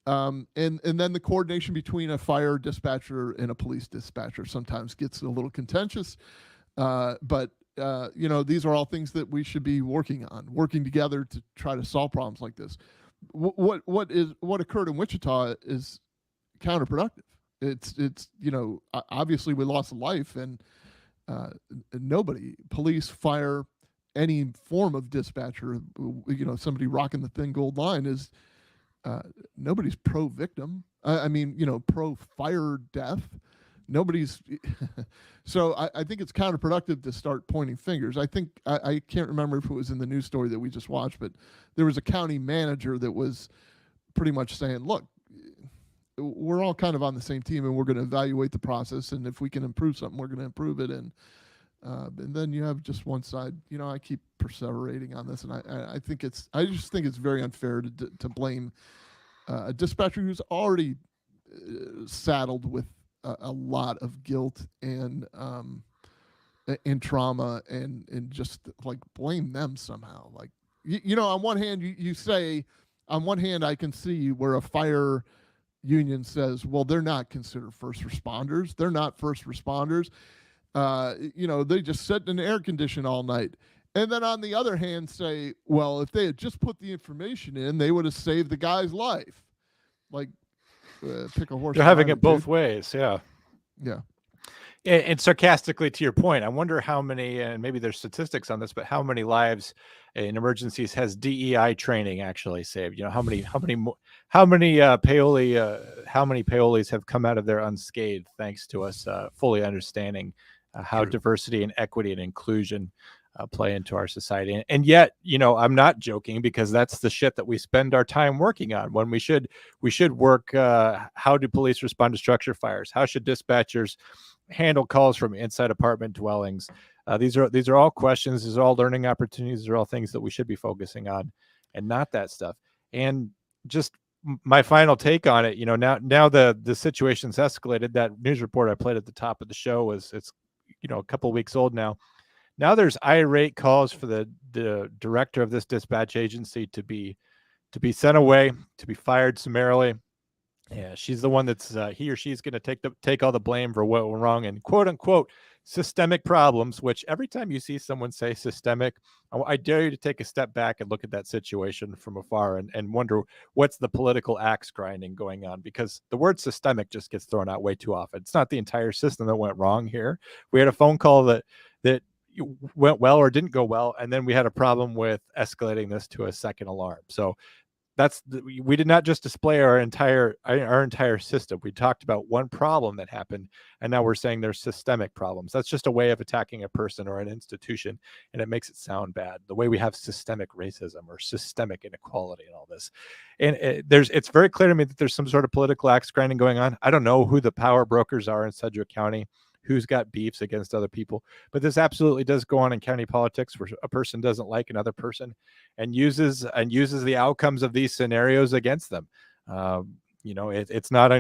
And then the coordination between a fire dispatcher and a police dispatcher sometimes gets a little contentious. But these are all things that we should be working together to try to solve problems like this. What occurred in Wichita is counterproductive. It's obviously we lost a life, and nobody, police, fire, any form of dispatcher, somebody rocking the thin gold line is nobody's pro victim. Pro fire death. Nobody's. So I think it's counterproductive to start pointing fingers. I think I can't remember if it was in the news story that we just watched, but there was a county manager that was pretty much saying, look, we're all kind of on the same team, and we're going to evaluate the process, and if we can improve something, we're going to improve it. And then you have just one side. I keep perseverating on this, and I just think it's very unfair to blame a dispatcher who's already saddled with a lot of guilt and trauma, and just like blame them somehow. Like on one hand, you say, on one hand, I can see where a fire union says, well, they're not considered first responders. They're not first responders. They just sit in air condition all night. And then on the other hand, say, well, if they had just put the information in, they would have saved the guy's life. Like, pick a horse. They're having it both ways. Yeah. Yeah. And sarcastically, to your point, I wonder how many, and maybe there's statistics on this, but how many lives in emergencies has DEI training actually saved? How many payolis have come out of there unscathed thanks to us fully understanding how diversity and equity and inclusion play into our society. And yet, I'm not joking, because that's the shit that we spend our time working on, when we should work. How do police respond to structure fires? How should dispatchers handle calls from inside apartment dwellings? These are all questions. These are all learning opportunities. These are all things that we should be focusing on, and not that stuff. And just my final take on it, now the situation's escalated. That news report I played at the top of the show it's a couple of weeks old now. Now there's irate calls for the director of this dispatch agency to be sent away, to be fired summarily. Yeah, she's the one that's he or she's going to take all the blame for what went wrong and quote unquote systemic problems. Which every time you see someone say systemic, I dare you to take a step back and look at that situation from afar and wonder what's the political axe grinding going on, because the word systemic just gets thrown out way too often. It's not the entire system that went wrong here. We had a phone call that went well or didn't go well, and then we had a problem with escalating this to a second alarm. So we did not just display our entire system. We talked about one problem that happened, and now we're saying there's systemic problems. That's just a way of attacking a person or an institution, and it makes it sound bad. The way we have systemic racism or systemic inequality and all this, and it's very clear to me that there's some sort of political axe grinding going on. I don't know who the power brokers are in Sedgwick County, who's got beefs against other people, but this absolutely does go on in county politics, where a person doesn't like another person and uses the outcomes of these scenarios against them. It's not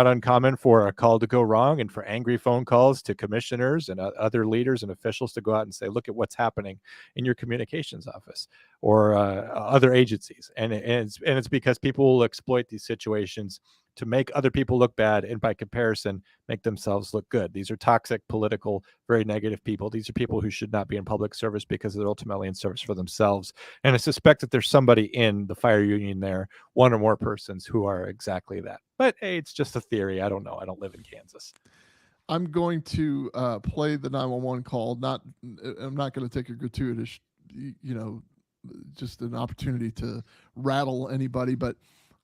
uncommon for a call to go wrong and for angry phone calls to commissioners and other leaders and officials to go out and say, look at what's happening in your communications office or other agencies. And it's because people will exploit these situations to make other people look bad, and by comparison, make themselves look good. These are toxic, political, very negative people. These are people who should not be in public service because they're ultimately in service for themselves. And I suspect that there's somebody in the fire union there, one or more persons, who are exactly that. But hey, it's just a theory. I don't know. I don't live in Kansas. I'm going to play the 911 call. I'm not going to take a gratuitous, just an opportunity to rattle anybody, but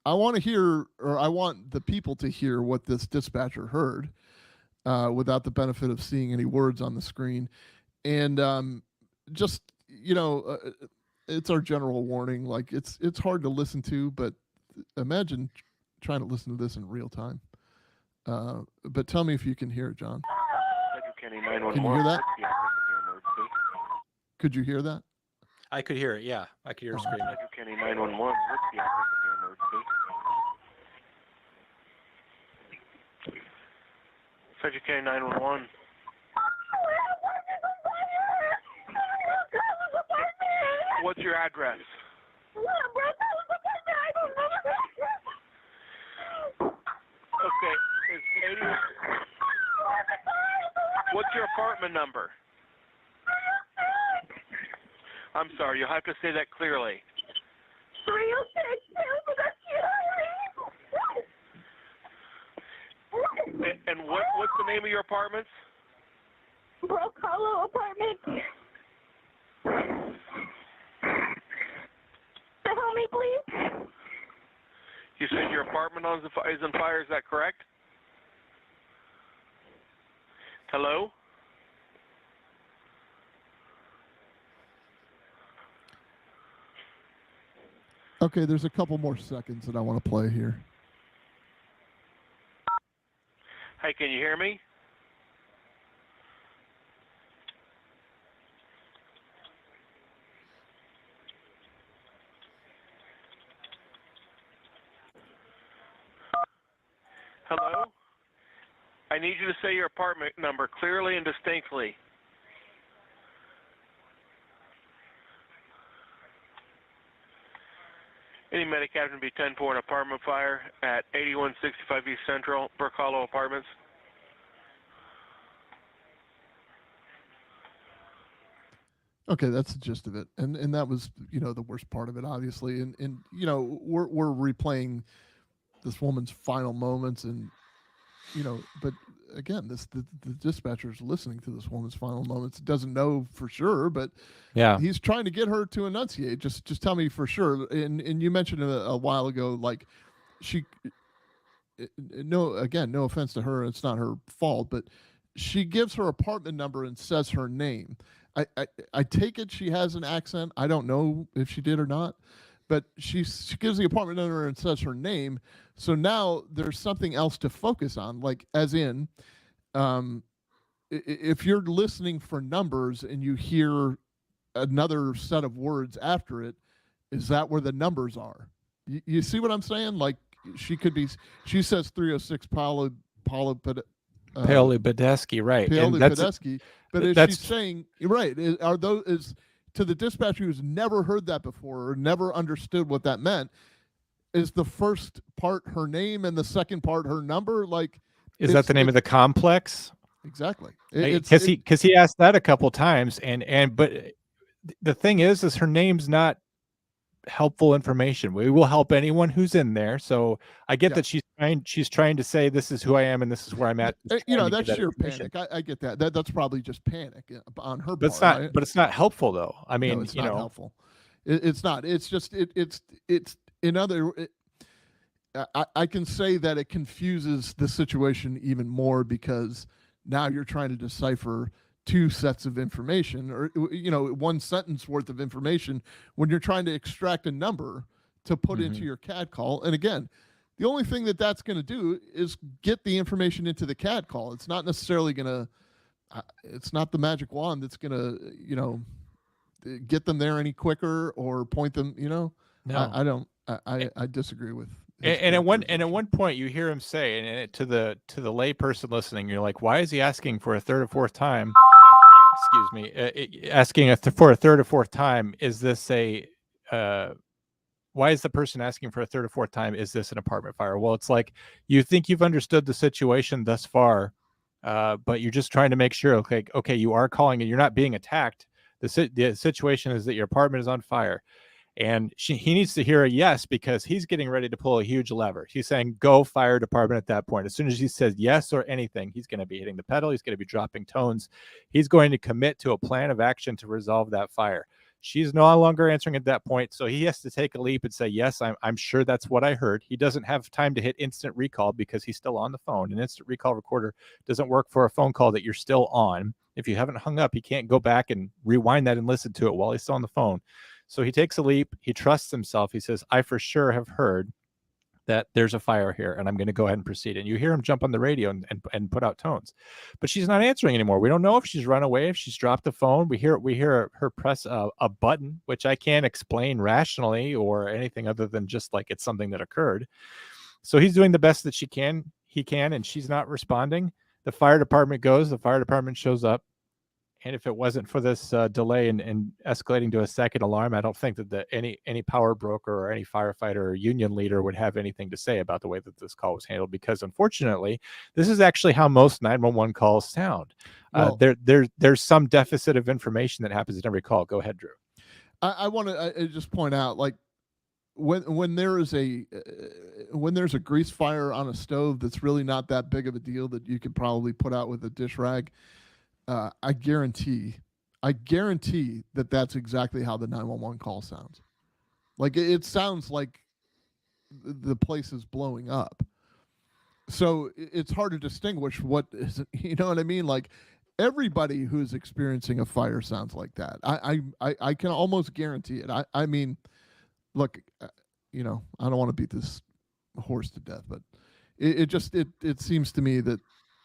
I want the people to hear what this dispatcher heard without the benefit of seeing any words on the screen. And it's our general warning. Like it's hard to listen to, but imagine trying to listen to this in real time. But tell me if you can hear it, John. Can you hear that? Could you hear that? I could hear it. Yeah, I could hear her screaming. County 911. What's the emergency? Sedgwick County 911. What's your address? Okay. What's your apartment number? I'm sorry, you'll have to say that clearly. 306 And what's the name of your apartments? Brook Hollow Apartment. Help me, please. You said your apartment is on fire, is that correct? Hello? Okay, there's a couple more seconds that I want to play here. Hey, can you hear me? Hello? I need you to say your apartment number clearly and distinctly. Any medic captain be 10 for an apartment fire at 8165 East Central, Brook Hollow Apartments. Okay, that's the gist of it, and that was the worst part of it, obviously, and we're replaying this woman's final moments, and but again, the dispatcher's listening to this woman's final moments, doesn't know for sure, but Yeah. he's trying to get her to enunciate. Just tell me for sure. And you mentioned a while ago, like she, no offense to her, it's not her fault, but she gives her apartment number and says her name. I take it she has an accent. I don't know if she did or not, but she gives the apartment number and says her name. So now there's something else to focus on, like as in, if you're listening for numbers and you hear another set of words after it, is that where the numbers are? You see what I'm saying? Like she says 306 Paolo Paoli Badesky, right? Paoli Badesky, but is she that's saying right? Are those to the dispatcher who's never heard that before or never understood what that meant? Is the first part her name and the second part her number? Like, is that the name of the complex? Exactly. Because he asked that a couple times, but the thing is her name's not helpful information. We will help anyone who's in there. So I get that she's trying to say this is who I am and this is where I'm at. That's sheer panic. I get that. That's probably just panic on her part. But it's not helpful though. I mean, no, it's not helpful. It's not. It's just it's in other. I can say that it confuses the situation even more because now you're trying to decipher two sets of information or one sentence worth of information when you're trying to extract a number to put into your CAD call. And again, the only thing that's going to do is get the information into the CAD call. It's not necessarily going to it's not the magic wand that's going to get them there any quicker or point them. No. I disagree with. And at one point you hear him say, and to the lay person listening, you're like, why is he asking for a third or fourth time? Excuse me, asking for a third or fourth time. Is this why is the person asking for a third or fourth time? Is this an apartment fire? Well, it's like you think you've understood the situation thus far, but you're just trying to make sure. Okay, you are calling and you're not being attacked. The situation is that your apartment is on fire. And he needs to hear a yes because he's getting ready to pull a huge lever. He's saying, go fire department at that point. As soon as he says yes or anything, he's going to be hitting the pedal. He's going to be dropping tones. He's going to commit to a plan of action to resolve that fire. She's no longer answering at that point. So he has to take a leap and say, yes, I'm sure that's what I heard. He doesn't have time to hit instant recall because he's still on the phone. An instant recall recorder doesn't work for a phone call that you're still on. If you haven't hung up, he can't go back and rewind that and listen to it while he's still on the phone. So he takes a leap. He trusts himself. He says, I for sure have heard that there's a fire here and I'm going to go ahead and proceed. And you hear him jump on the radio and put out tones, but she's not answering anymore. We don't know if she's run away, if she's dropped the phone. We hear her press a button, which I can't explain rationally or anything other than just like it's something that occurred. So he's doing the best that he can, and she's not responding. The fire department shows up. And if it wasn't for this delay and escalating to a second alarm, I don't think that any power broker or any firefighter or union leader would have anything to say about the way that this call was handled. Because unfortunately, this is actually how most 911 calls sound. There's some deficit of information that happens in every call. Go ahead, Drew. I want to just point out, like, when there's a grease fire on a stove that's really not that big of a deal that you could probably put out with a dish rag, I guarantee that that's exactly how the 911 call sounds. Like, it sounds like the place is blowing up. So it's hard to distinguish what is, you know what I mean? Like, everybody who's experiencing a fire sounds like that. I can almost guarantee it. I mean, look, I don't want to beat this horse to death, but it seems to me that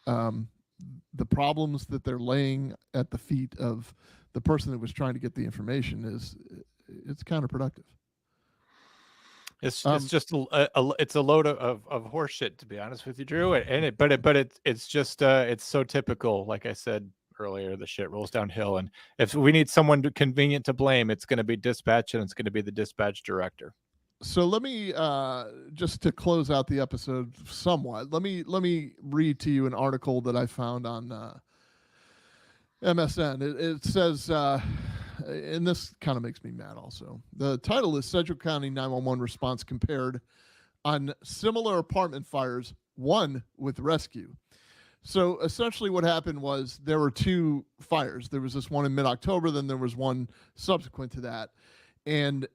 the problems that they're laying at the feet of the person that was trying to get the information it's counterproductive. It's just it's a load of horse shit, to be honest with you, Drew. It's just it's so typical. Like I said earlier, the shit rolls downhill, and if we need someone convenient to blame, it's going to be dispatch, and it's going to be the dispatch director. So let me just to close out the episode somewhat. Let me read to you an article that I found on MSN. It says, and this kind of makes me mad also. The title is Central County 911 Response Compared on Similar Apartment Fires, One with Rescue. So essentially what happened was there were two fires. There was this one in mid-October, then there was one subsequent to that. And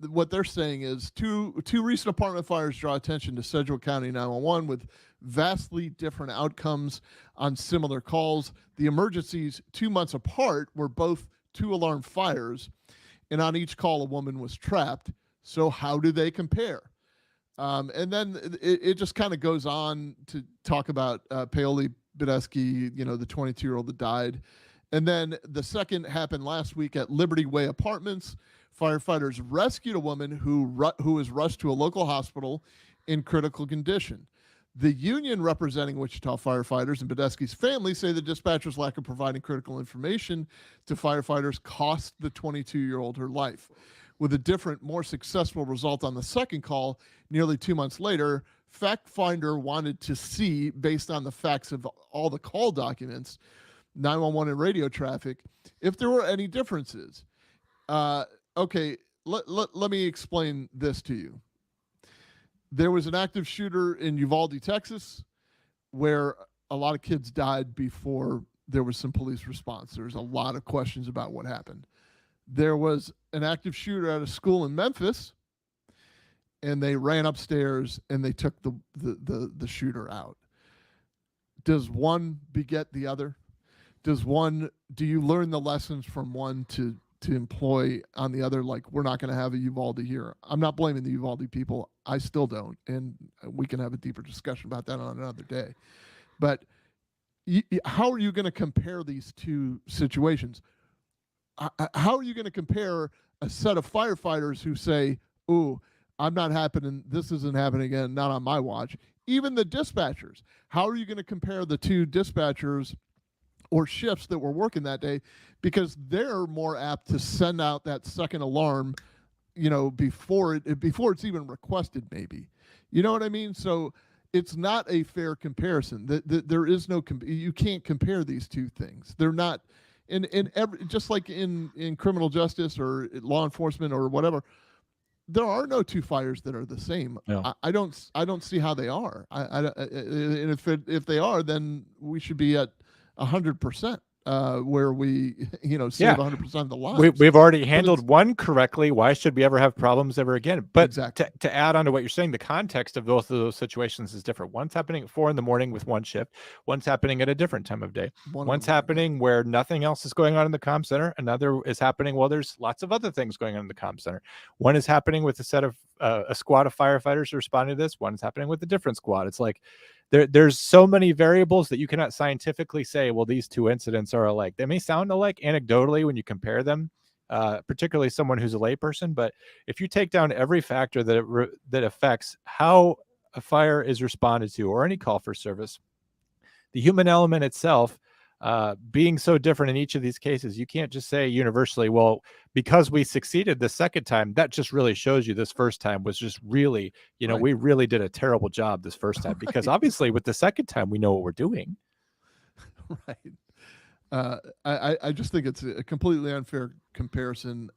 what they're saying is two recent apartment fires draw attention to Central County 911 with vastly different outcomes on similar calls. The emergencies 2 months apart were both 2 alarm fires, and on each call a woman was trapped. So how do they compare? And then it just kind of goes on to talk about Paoli Badesky, the 22-year-old that died. And then the second happened last week at Liberty Way Apartments. Firefighters rescued a woman who was rushed to a local hospital in critical condition. The union representing Wichita firefighters and Badesky's family say the dispatcher's lack of providing critical information to firefighters cost the 22-year-old her life. With a different, more successful result on the second call, nearly 2 months later, Fact Finder wanted to see, based on the facts of all the call documents, 911 and radio traffic, if there were any differences. Okay, let me explain this to you. There was an active shooter in Uvalde, Texas, where a lot of kids died before there was some police response. There's a lot of questions about what happened. There was an active shooter at a school in Memphis, and they ran upstairs and they took the shooter out. Does one beget the other? Do you learn the lessons from one to employ on the other? Like, we're not going to have a Uvalde here. I'm not blaming the Uvalde people. I still don't. And we can have a deeper discussion about that on another day. But how are you going to compare these two situations? How are you going to compare a set of firefighters who say, ooh, I'm not happening, this isn't happening again, not on my watch? Even the dispatchers. How are you going to compare the two dispatchers or shifts that were working that day, because they're more apt to send out that second alarm, before it's even requested, maybe. You know what I mean? So it's not a fair comparison. There is no, you can't compare these two things. They're not, just like in criminal justice or law enforcement or whatever, there are no two fires that are the same. No. I don't see how they are. And if they are, then we should be at 100%, where we, save 100% of the lives. We've already handled one correctly. Why should we ever have problems ever again? But exactly. to add on to what you're saying, the context of both of those situations is different. One's happening at 4 a.m. with one shift. One's happening at a different time of day. One's happening where nothing else is going on in the comm center. Another is happening while there's lots of other things going on in the comm center. One is happening with a squad of firefighters responding to this. One is happening with a different squad. It's like, there's so many variables that you cannot scientifically say, well, these two incidents are alike. They may sound alike anecdotally when you compare them, particularly someone who's a layperson. But if you take down every factor that affects how a fire is responded to or any call for service, the human element itself being so different in each of these cases, you can't just say universally, well, because we succeeded the second time, that just really shows you this first time was just really, right. We really did a terrible job this first time, because obviously with the second time, we know what we're doing. Right. I just think it's a completely unfair comparison.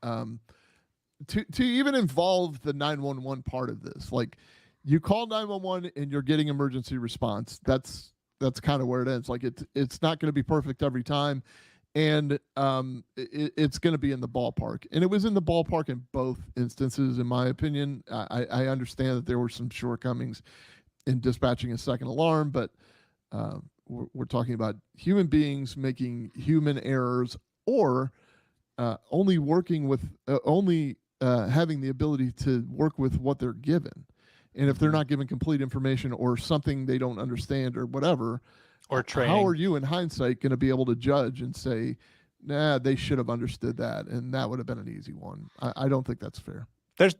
To even involve the 911 part of this. Like, you call 911 and you're getting emergency response. That's kind of where it ends. Like, it's not going to be perfect every time, and it's going to be in the ballpark. And it was in the ballpark in both instances, in my opinion. I understand that there were some shortcomings in dispatching a second alarm, but we're talking about human beings making human errors, or only working with having the ability to work with what they're given. And if they're not given complete information or something they don't understand or whatever, Or training. how are you in hindsight going to be able to judge and say, nah, they should have understood that, and that would have been an easy one? I don't think that's fair.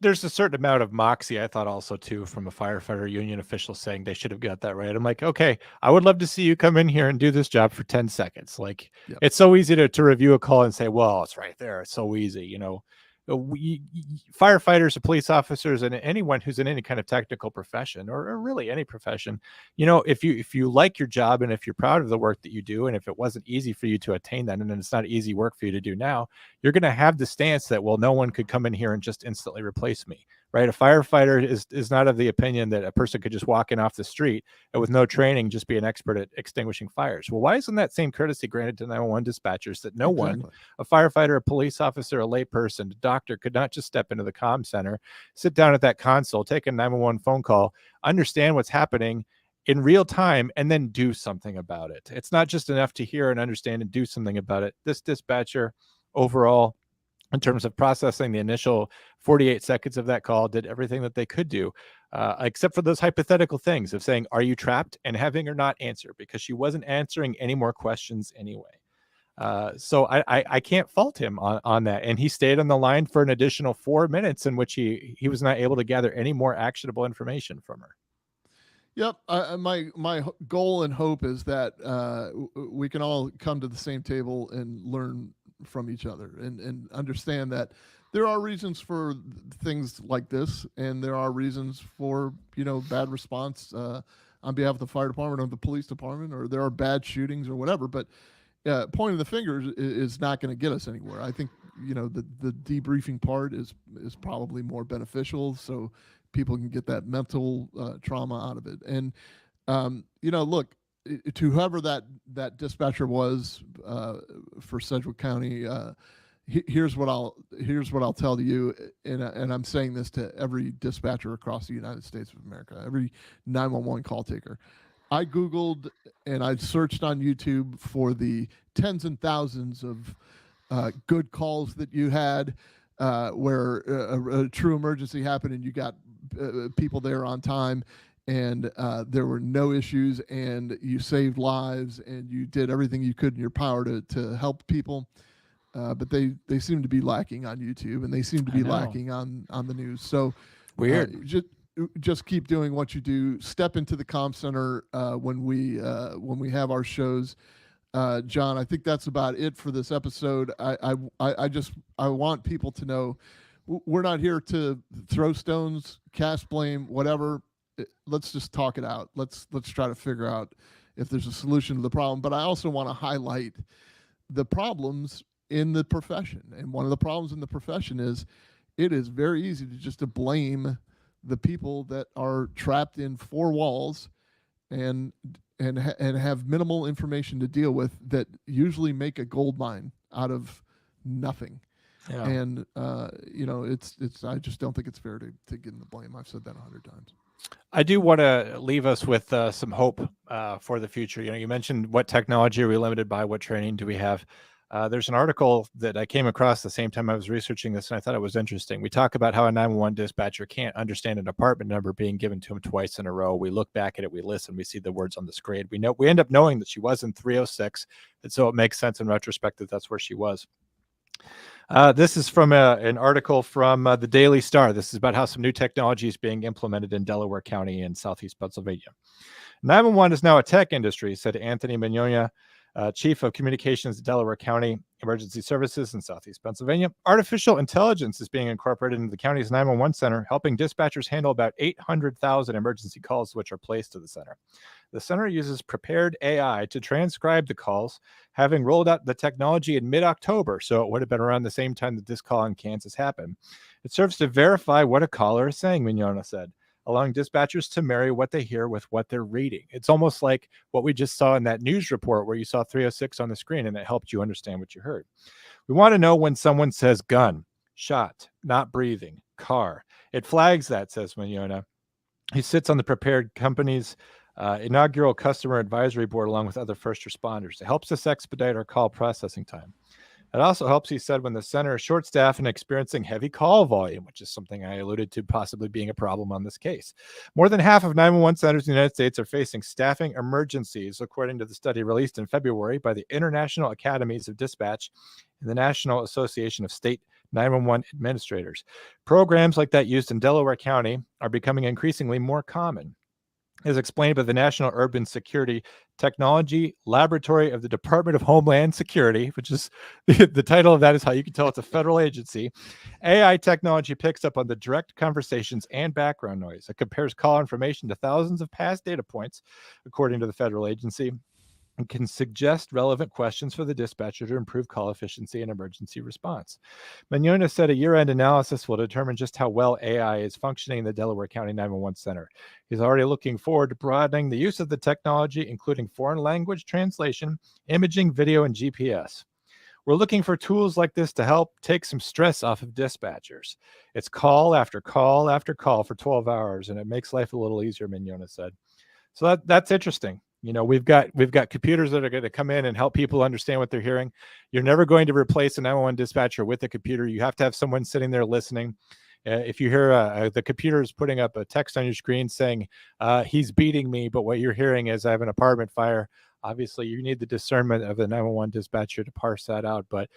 There's a certain amount of moxie, I thought, also too, from a firefighter union official saying they should have got that right. I'm like, okay, I would love to see you come in here and do this job for 10 seconds. Like, Yep. It's so easy to review a call and say, well, it's right there. It's so easy, firefighters or police officers and anyone who's in any kind of technical profession, or really any profession, if you like your job, and if you're proud of the work that you do, and if it wasn't easy for you to attain that, and then it's not easy work for you to do now, you're going to have the stance that, well, no one could come in here and just instantly replace me, right? A firefighter is not of the opinion that a person could just walk in off the street and with no training just be an expert at extinguishing fires. Well, why isn't that same courtesy granted to 911 dispatchers, that no one, a firefighter, a police officer, a layperson, a doctor, could not just step into the comm center, sit down at that console, take a 911 phone call, understand what's happening in real time, and then do something about it? It's not just enough to hear and understand and do something about it. This dispatcher overall, in terms of processing the initial 48 seconds of that call, did everything that they could do, except for those hypothetical things of saying, are you trapped, and having her not answer, because she wasn't answering any more questions anyway. So I can't fault him on that. And he stayed on the line for an additional 4 minutes, in which he was not able to gather any more actionable information from her. Yep. My goal and hope is that we can all come to the same table and learn from each other, and understand that there are reasons for things like this, and there are reasons for bad response on behalf of the fire department or the police department, or there are bad shootings or whatever. But pointing the fingers is not going to get us anywhere. I think the debriefing part is probably more beneficial, so people can get that mental trauma out of it. And look, to whoever that dispatcher was for Sedgwick County, here's what I'll tell you, and I'm saying this to every dispatcher across the United States of America, every 911 call taker. I Googled and I searched on YouTube for the tens and thousands of good calls that you had where a true emergency happened and you got people there on time, and there were no issues, and you saved lives, and you did everything you could in your power to help people. But they seem to be lacking on YouTube, and they seem to be lacking on the news. So weird. Just keep doing what you do. Step into the comm center when we have our shows. John, I think that's about it for this episode. I want people to know we're not here to throw stones, cast blame, whatever. Let's just talk it out. Let's try to figure out if there's a solution to the problem. But I also want to highlight the problems in the profession. And one of the problems in the profession is it is very easy to blame the people that are trapped in four walls and have minimal information to deal with, that usually make a gold mine out of nothing. Yeah. And I just don't think it's fair to give them the blame. I've said that 100 times. I do want to leave us with some hope for the future. You mentioned what technology are we limited by, what training do we have? There's an article that I came across the same time I was researching this, and I thought it was interesting. We talk about how a 911 dispatcher can't understand an apartment number being given to him twice in a row. We look back at it, we listen, we see the words on the screen. We end up knowing that she was in 306, and so it makes sense in retrospect that that's where she was. This is from an article from the Daily Star. This is about how some new technology is being implemented in Delaware County in southeast Pennsylvania. 911 is now a tech industry, said Anthony Mignogna, Chief of Communications at Delaware County Emergency Services in southeast Pennsylvania. Artificial intelligence is being incorporated into the county's 911 center, helping dispatchers handle about 800,000 emergency calls which are placed to the center. The center uses prepared AI to transcribe the calls, having rolled out the technology in mid-October, so it would have been around the same time that this call in Kansas happened. It serves to verify what a caller is saying, Mignogna said, allowing dispatchers to marry what they hear with what they're reading. It's almost like what we just saw in that news report where you saw 306 on the screen and it helped you understand what you heard. We want to know when someone says gun, shot, not breathing, car. It flags that, says Mignogna. He sits on the prepared company's inaugural customer advisory board along with other first responders. It helps us expedite our call processing time. It also helps, he said, when the center is short-staffed and experiencing heavy call volume, which is something I alluded to possibly being a problem on this case. More than half of 911 centers in the United States are facing staffing emergencies, according to the study released in February by the International Academies of Dispatch and the National Association of State 911 Administrators. Programs like that used in Delaware County are becoming increasingly more common. As explained by the National Urban Security Technology Laboratory of the Department of Homeland Security, which is the title of that is how you can tell it's a federal agency. AI technology picks up on the direct conversations and background noise. It compares call information to thousands of past data points, according to the federal agency, and can suggest relevant questions for the dispatcher to improve call efficiency and emergency response. Mignogna said a year-end analysis will determine just how well AI is functioning in the Delaware County 911 Center. He's already looking forward to broadening the use of the technology, including foreign language translation, imaging, video, and GPS. We're looking for tools like this to help take some stress off of dispatchers. It's call after call after call for 12 hours, and it makes life a little easier, Mignogna said. So that's interesting. You know, we've got computers that are going to come in and help people understand what they're hearing. You're never going to replace a 911 dispatcher with a computer. You have to have someone sitting there listening. If you hear the computer is putting up a text on your screen saying, he's beating me, but what you're hearing is I have an apartment fire. Obviously, you need the discernment of the 911 dispatcher to parse that out. But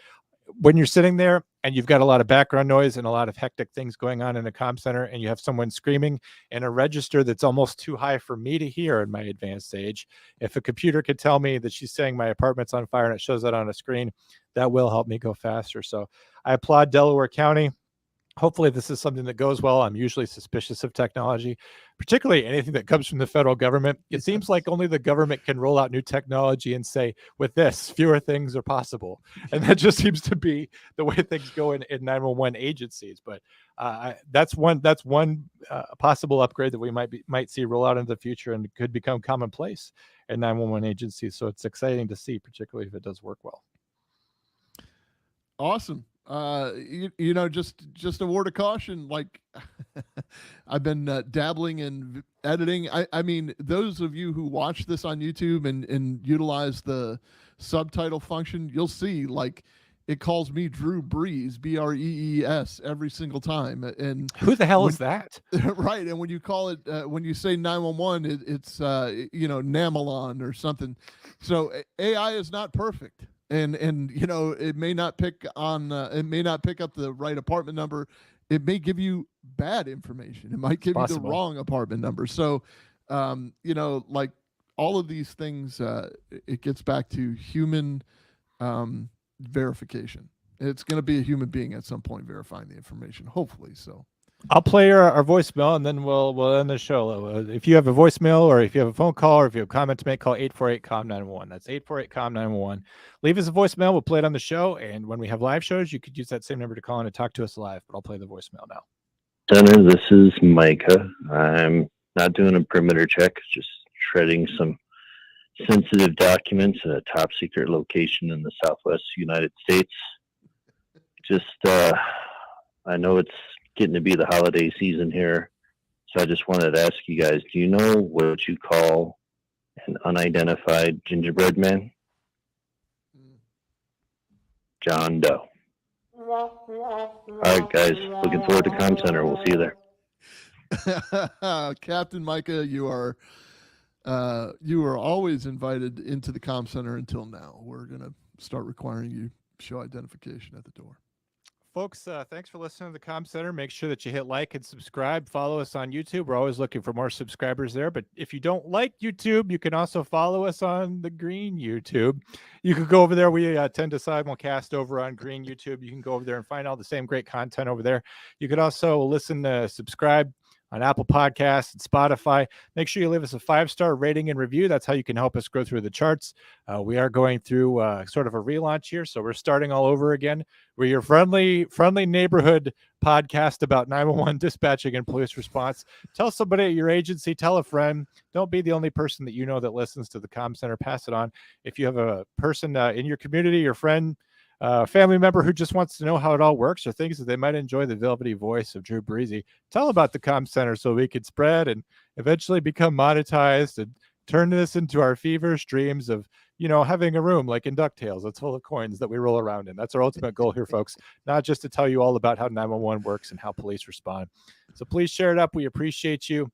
when you're sitting there and you've got a lot of background noise and a lot of hectic things going on in a comm center, and you have someone screaming in a register that's almost too high for me to hear in my advanced age, if a computer could tell me that she's saying my apartment's on fire and it shows that on a screen, that will help me go faster. So I applaud Delaware County. Hopefully this is something that goes well. I'm usually suspicious of technology, particularly anything that comes from the federal government. It seems like only the government can roll out new technology and say, with this, fewer things are possible. And that just seems to be the way things go in 911 agencies. But that's one possible upgrade that we might see roll out into the future and could become commonplace in 911 agencies. So it's exciting to see, particularly if it does work well. Awesome. You know, just a word of caution, like I've been dabbling in editing. I mean, those of you who watch this on YouTube and utilize the subtitle function, you'll see like it calls me Drew Brees, Brees, every single time. And who the hell is that? Right. And when you call it, when you say 911, it's you know, Namalon or something. So AI is not perfect. And you know, it may not pick on it may not pick up the right apartment number. It may give you bad information. It might give you the wrong apartment number. So you know, like all of these things, it gets back to human verification. It's going to be a human being at some point verifying the information, hopefully. So I'll play our voicemail and then we'll end the show. If you have a voicemail or if you have a phone call or if you have a comment to make, call 848-COMM-911. That's 848-COMM-911. Leave us a voicemail. We'll play it on the show. And when we have live shows, you could use that same number to call in and talk to us live. But I'll play the voicemail now. Center, this is Micah. I'm not doing a perimeter check, just shredding some sensitive documents at a top secret location in the Southwest United States. Just, I know it's getting to be the holiday season here, so I just wanted to ask you guys, do you know what you call an unidentified gingerbread man? John Doe. All right, guys, looking forward to Comm Center. We'll see you there. Captain Micah, you are always invited into the Comm Center until now. We're going to start requiring you show identification at the door. Folks, thanks for listening to the Comm Center. Make sure that you hit like and subscribe. Follow us on YouTube. We're always looking for more subscribers there. But if you don't like YouTube, you can also follow us on the Green YouTube. You could go over there. We tend to simulcast over on Green YouTube. You can go over there and find all the same great content over there. You could also listen, subscribe on Apple Podcasts and Spotify. Make sure you leave us a 5-star rating and review. That's how you can help us grow through the charts. We are going through sort of a relaunch here, so we're starting all over again. We're your friendly neighborhood podcast about 911 dispatching and police response. Tell somebody at your agency, tell a friend. Don't be the only person that you know that listens to the Comm Center. Pass it on. If you have a person in your community, your friend, family member who just wants to know how it all works or thinks that they might enjoy the velvety voice of Drew Breezy, tell about the Comm Center so we could spread and eventually become monetized and turn this into our feverish dreams of, having a room like in DuckTales that's full of coins that we roll around in. That's our ultimate goal here, folks, not just to tell you all about how 911 works and how police respond. So please share it up. We appreciate you.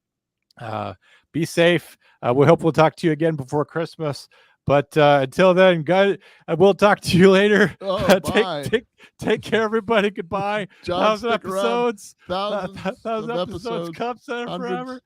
Be safe. We hope we'll talk to you again before Christmas. But until then, guys, we'll talk to you later. Oh, bye. Take care, everybody. Goodbye. John, 1,000 stick around. episodes. Thousands 1,000 of episodes. Comm Center hundreds. forever.